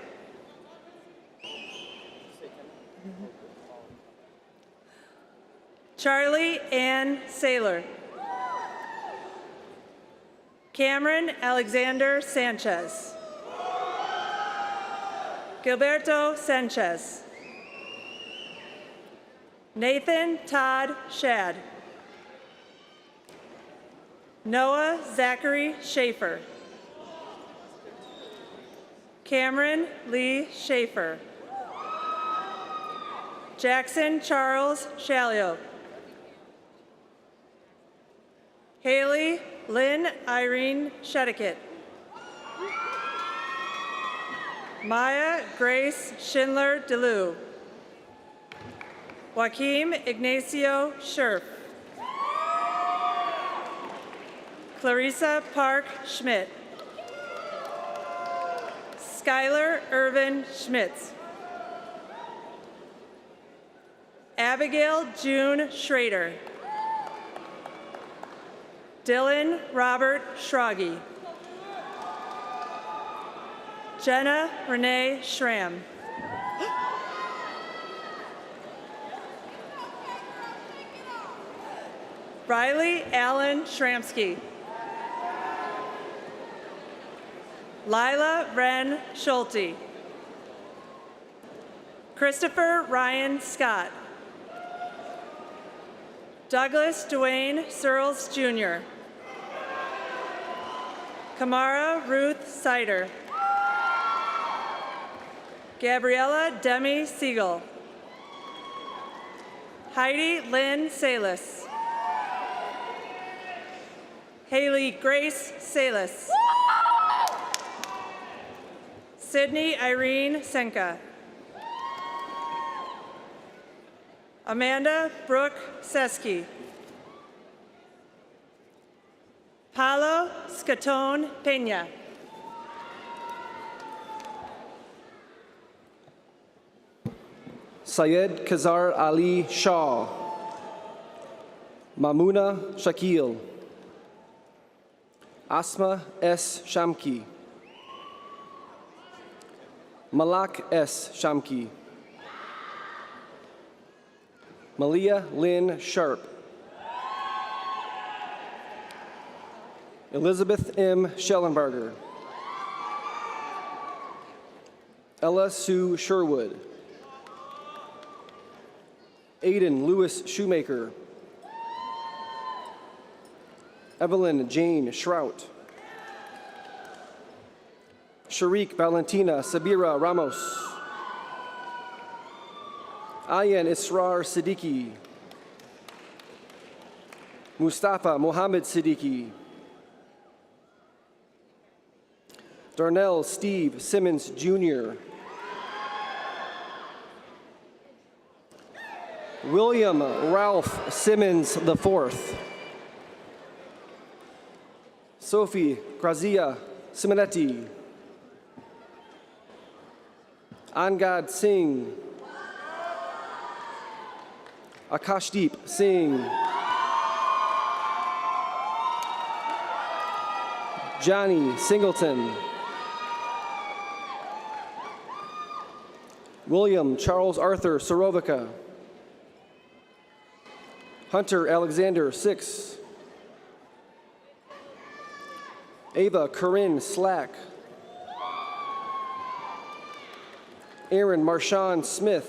Charlie Ann Saylor. Cameron Alexander Sanchez. Gilberto Sanchez. Nathan Todd Shad. Noah Zachary Schaefer. Cameron Lee Schaefer. Jackson Charles Shalio. Haley Lynn Irene Shedikit. Maya Grace Schindler DeLu. Joaquim Ignacio Scherf. Clarissa Park Schmidt. Skylar Irvin Schmitz. Abigail June Schrader. Dylan Robert Schragi. Jenna Renee Schramm. Riley Allen Shramsky. Lila Wren Schulte. Christopher Ryan Scott. Douglas Dwayne Searles Jr. Kamara Ruth Sider. Gabriella Demi Siegel. Heidi Lynn Salis. Haley Grace Salis. Sydney Irene Senka. Amanda Brooke Seski. Paulo Scatone Pena. Syed Kazar Ali Shah. Mamuna Shakil. Asma S. Shamki. Malak S. Shamki. Malia Lynn Sharp. Elizabeth M. Schellenberger. Ella Sue Sherwood. Aiden Lewis Shoemaker. Evelyn Jane Shrout. Sharik Valentina Sabira Ramos. Ayan Israr Siddiqui. Mustafa Mohammed Siddiqui. Darnell Steve Simmons Jr. William Ralph Simmons IV. Sophie Grazia Simonetti. Angad Singh, Akashdeep Singh, Johnny Singleton, William Charles Arthur Sorovica, Hunter Alexander Six, Ava Corinne Slack, Aaron Marshawn Smith,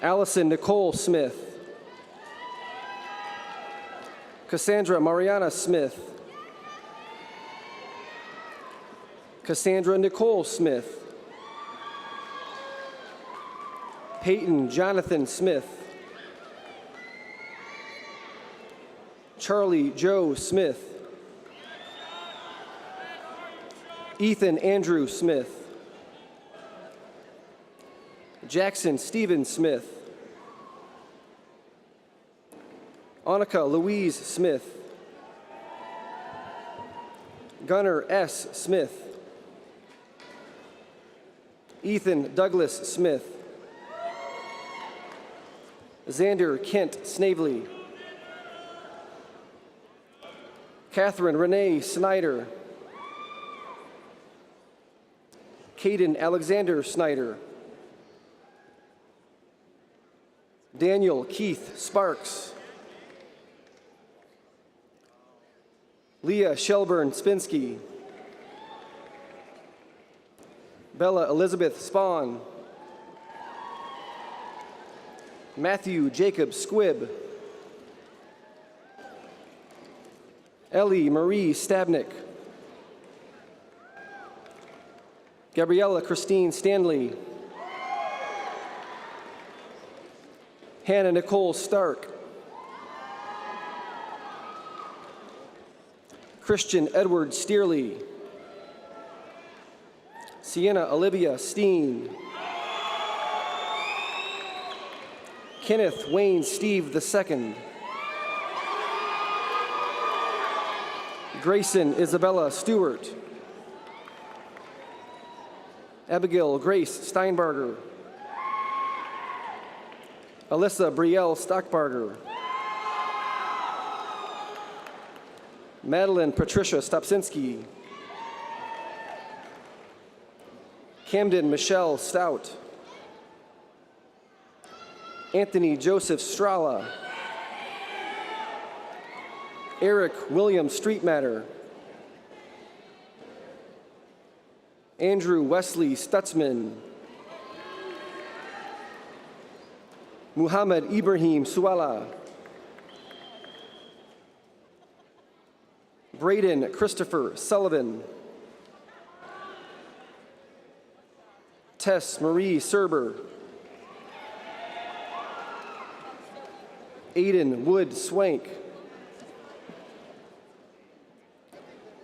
Allison Nicole Smith, Cassandra Mariana Smith, Cassandra Nicole Smith, Peyton Jonathan Smith, Charlie Joe Smith, Ethan Andrew Smith, Jackson Stephen Smith, Annika Louise Smith, Gunnar S. Smith, Ethan Douglas Smith, Xander Kent Snavely, Catherine Renee Snyder, Caden Alexander Snyder, Daniel Keith Sparks, Leah Shelburne Spinsky, Bella Elizabeth Spahn, Matthew Jacob Squibb, Ellie Marie Stabnick, Gabriella Christine Stanley, Hannah Nicole Stark, Christian Edward Steerley, Sienna Olivia Steen, Kenneth Wayne Steve II, Grayson Isabella Stewart, Abigail Grace Steinbarger, Alyssa Brielle Stockbarger, Madeline Patricia Stopsinski, Camden Michelle Stout, Anthony Joseph Strala, Eric William Streetmatter, Andrew Wesley Stutzman, Muhammad Ibrahim Suala, Braden Christopher Sullivan, Tess Marie Serber, Aiden Wood Swank,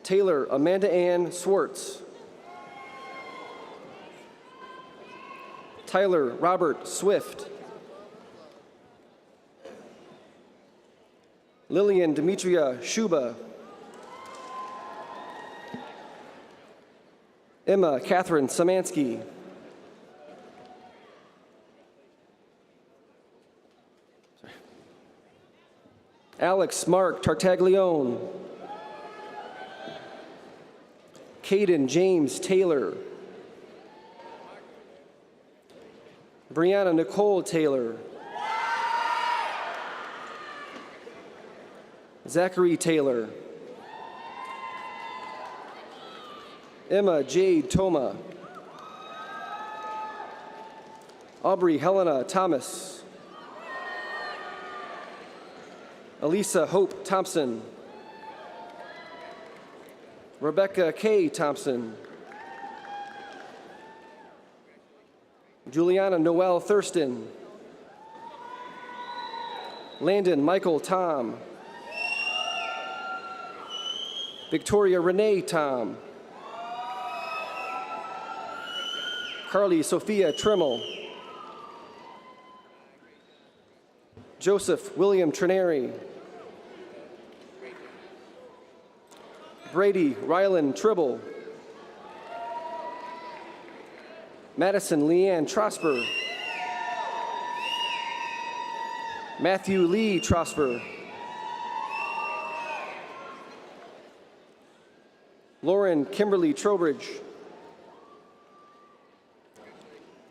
Taylor Amanda Ann Swartz, Tyler Robert Swift, Lillian Demetria Shuba, Emma Catherine Samansky, Alex Mark Tartaglione, Caden James Taylor, Brianna Nicole Taylor, Zachary Taylor, Emma Jade Toma, Aubrey Helena Thomas, Elisa Hope Thompson, Rebecca K. Thompson, Juliana Noel Thurston, Landon Michael Tom, Victoria Renee Tom, Carly Sophia Trimmel, Joseph William Trineri, Brady Rylan Tribble. Madison Leanne Trosper. Matthew Lee Trosper. Lauren Kimberly Trowbridge.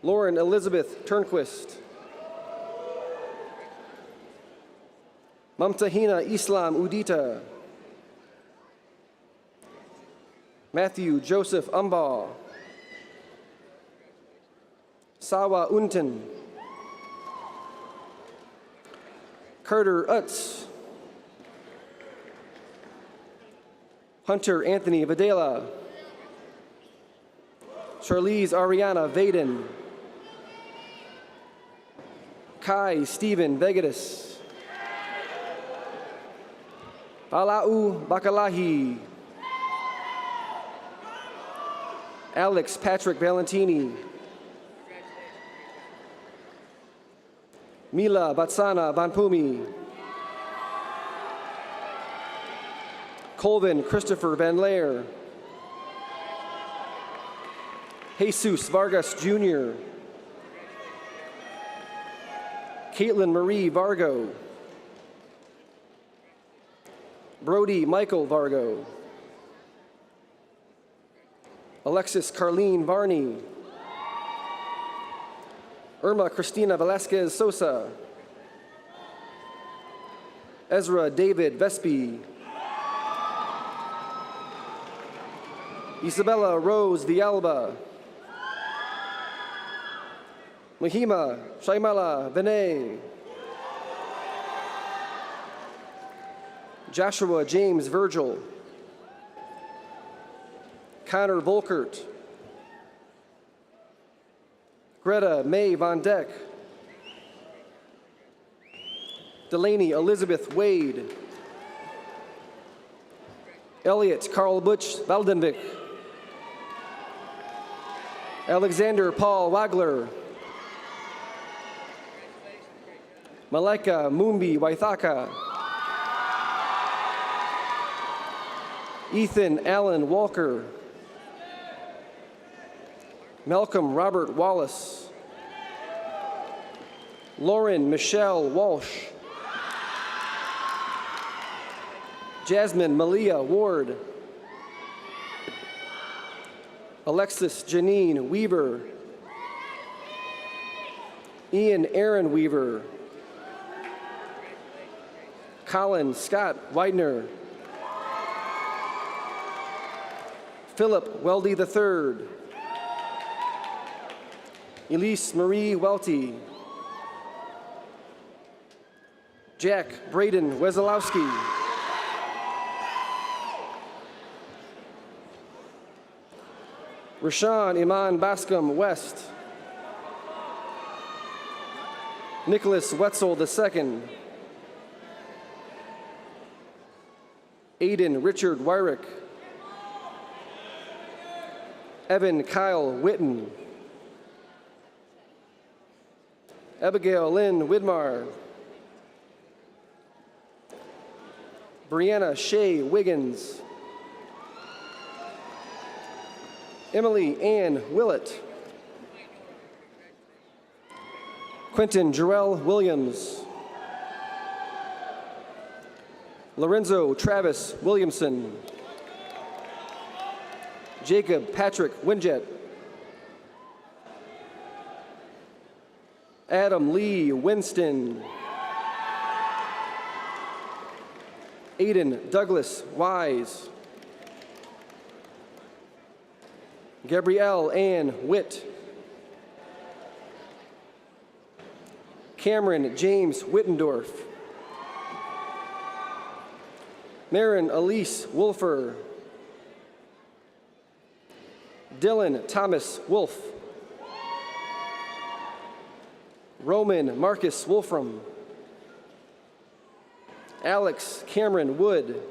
Lauren Elizabeth Turnquist. Mamtahina Islam Udita. Matthew Joseph Umbaugh. Sawa Unten. Carter Utz. Hunter Anthony Videla. Charlize Ariana Vaden. Kai Stephen Vegadis. Falau Bakalahi. Alex Patrick Valentini. Mila Batsana Vanpumi. Colvin Christopher Van Laer. Jesus Vargas Jr. Caitlin Marie Vargo. Brody Michael Vargo. Alexis Carlene Varney. Irma Cristina Velasquez Sosa. Ezra David Vespi. Isabella Rose Villalba. Mahima Shaimala Vinay. Joshua James Virgil. Connor Volkert. Greta May Von Deck. Delaney Elizabeth Wade. Elliot Carl Butch Valdenvik. Alexander Paul Wagler. Malika Mumbi Waithaka. Ethan Allen Walker. Malcolm Robert Wallace. Lauren Michelle Walsh. Jasmine Malia Ward. Alexis Janine Weaver. Ian Aaron Weaver. Colin Scott Widener. Philip Weldy III. Elise Marie Welty. Jack Braden Wesolowski. Rashawn Iman Bascom West. Nicholas Wetzel II. Aiden Richard Wyrick. Evan Kyle Witten. Abigail Lynn Widmar. Brianna Shea Wiggins. Emily Ann Willett. Quentin Jarrell Williams. Lorenzo Travis Williamson. Jacob Patrick Winjet. Adam Lee Winston. Aiden Douglas Wise. Gabrielle Ann Witt. Cameron James Wittendorf. Marin Elise Wolfer. Dylan Thomas Wolf. Roman Marcus Wolfram. Alex Cameron Wood.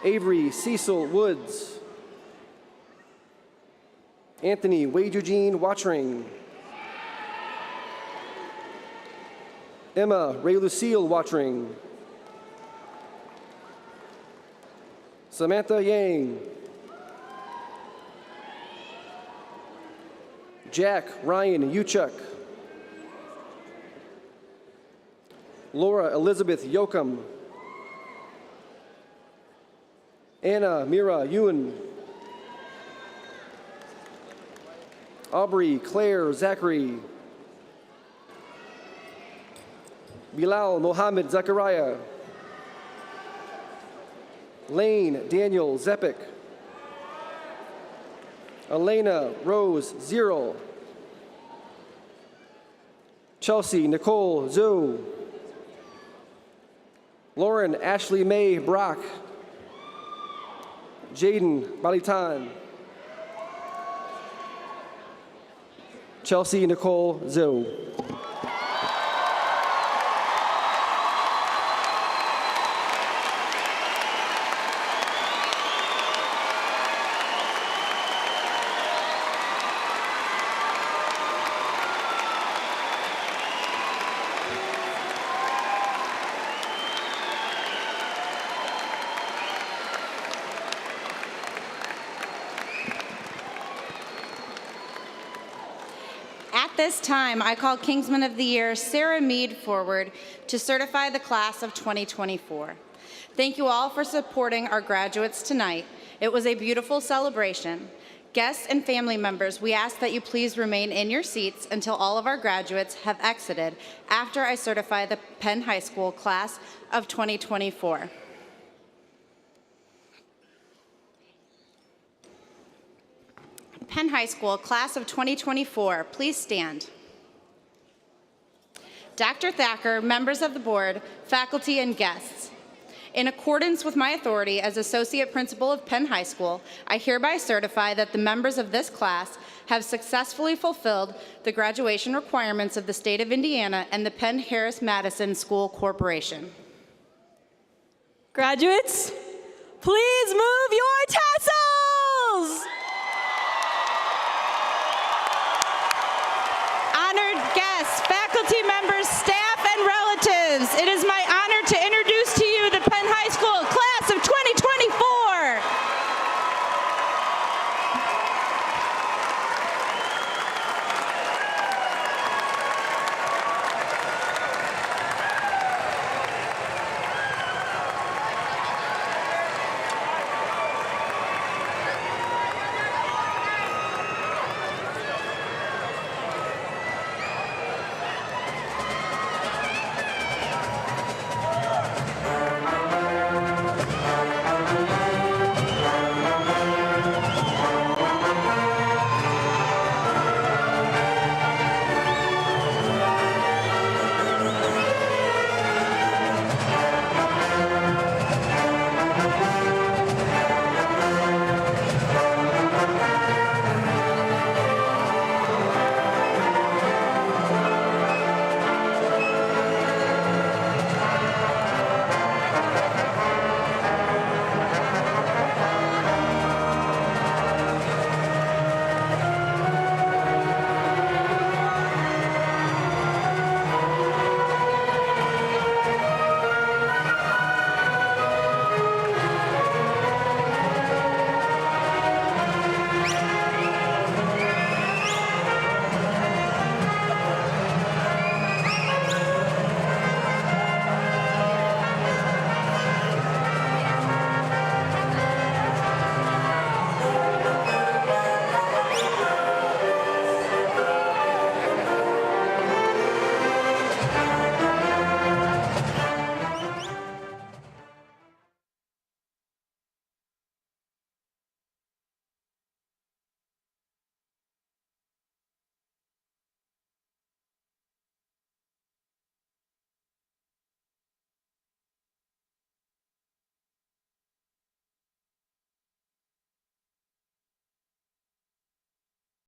Avery Cecil Woods. Anthony Wade Eugene Watring. Emma Ray Lucille Watring. Samantha Yang. Jack Ryan Uchuk. Laura Elizabeth Yoakum. Anna Mira Ewan. Aubrey Claire Zachary. Bilal Mohammed Zachariah. Lane Daniel Zepik. Elena Rose Zero. Chelsea Nicole Zhou. Lauren Ashley May Brock. Jaden Balitan. Chelsea Nicole Zhou. At this time, I call Kingsman of the Year Sarah Mead forward to certify the class of 2024. Thank you all for supporting our graduates tonight. It was a beautiful celebration. Guests and family members, we ask that you please remain in your seats until all of our graduates have exited after I certify the Penn High School class of 2024. Penn High School, class of 2024, please stand. Dr. Thacker, members of the board, faculty, and guests. In accordance with my authority as Associate Principal of Penn High School, I hereby certify that the members of this class have successfully fulfilled the graduation requirements of the state of Indiana and the Penn-Harris-Madison School Corporation. Graduates, please move your tassels!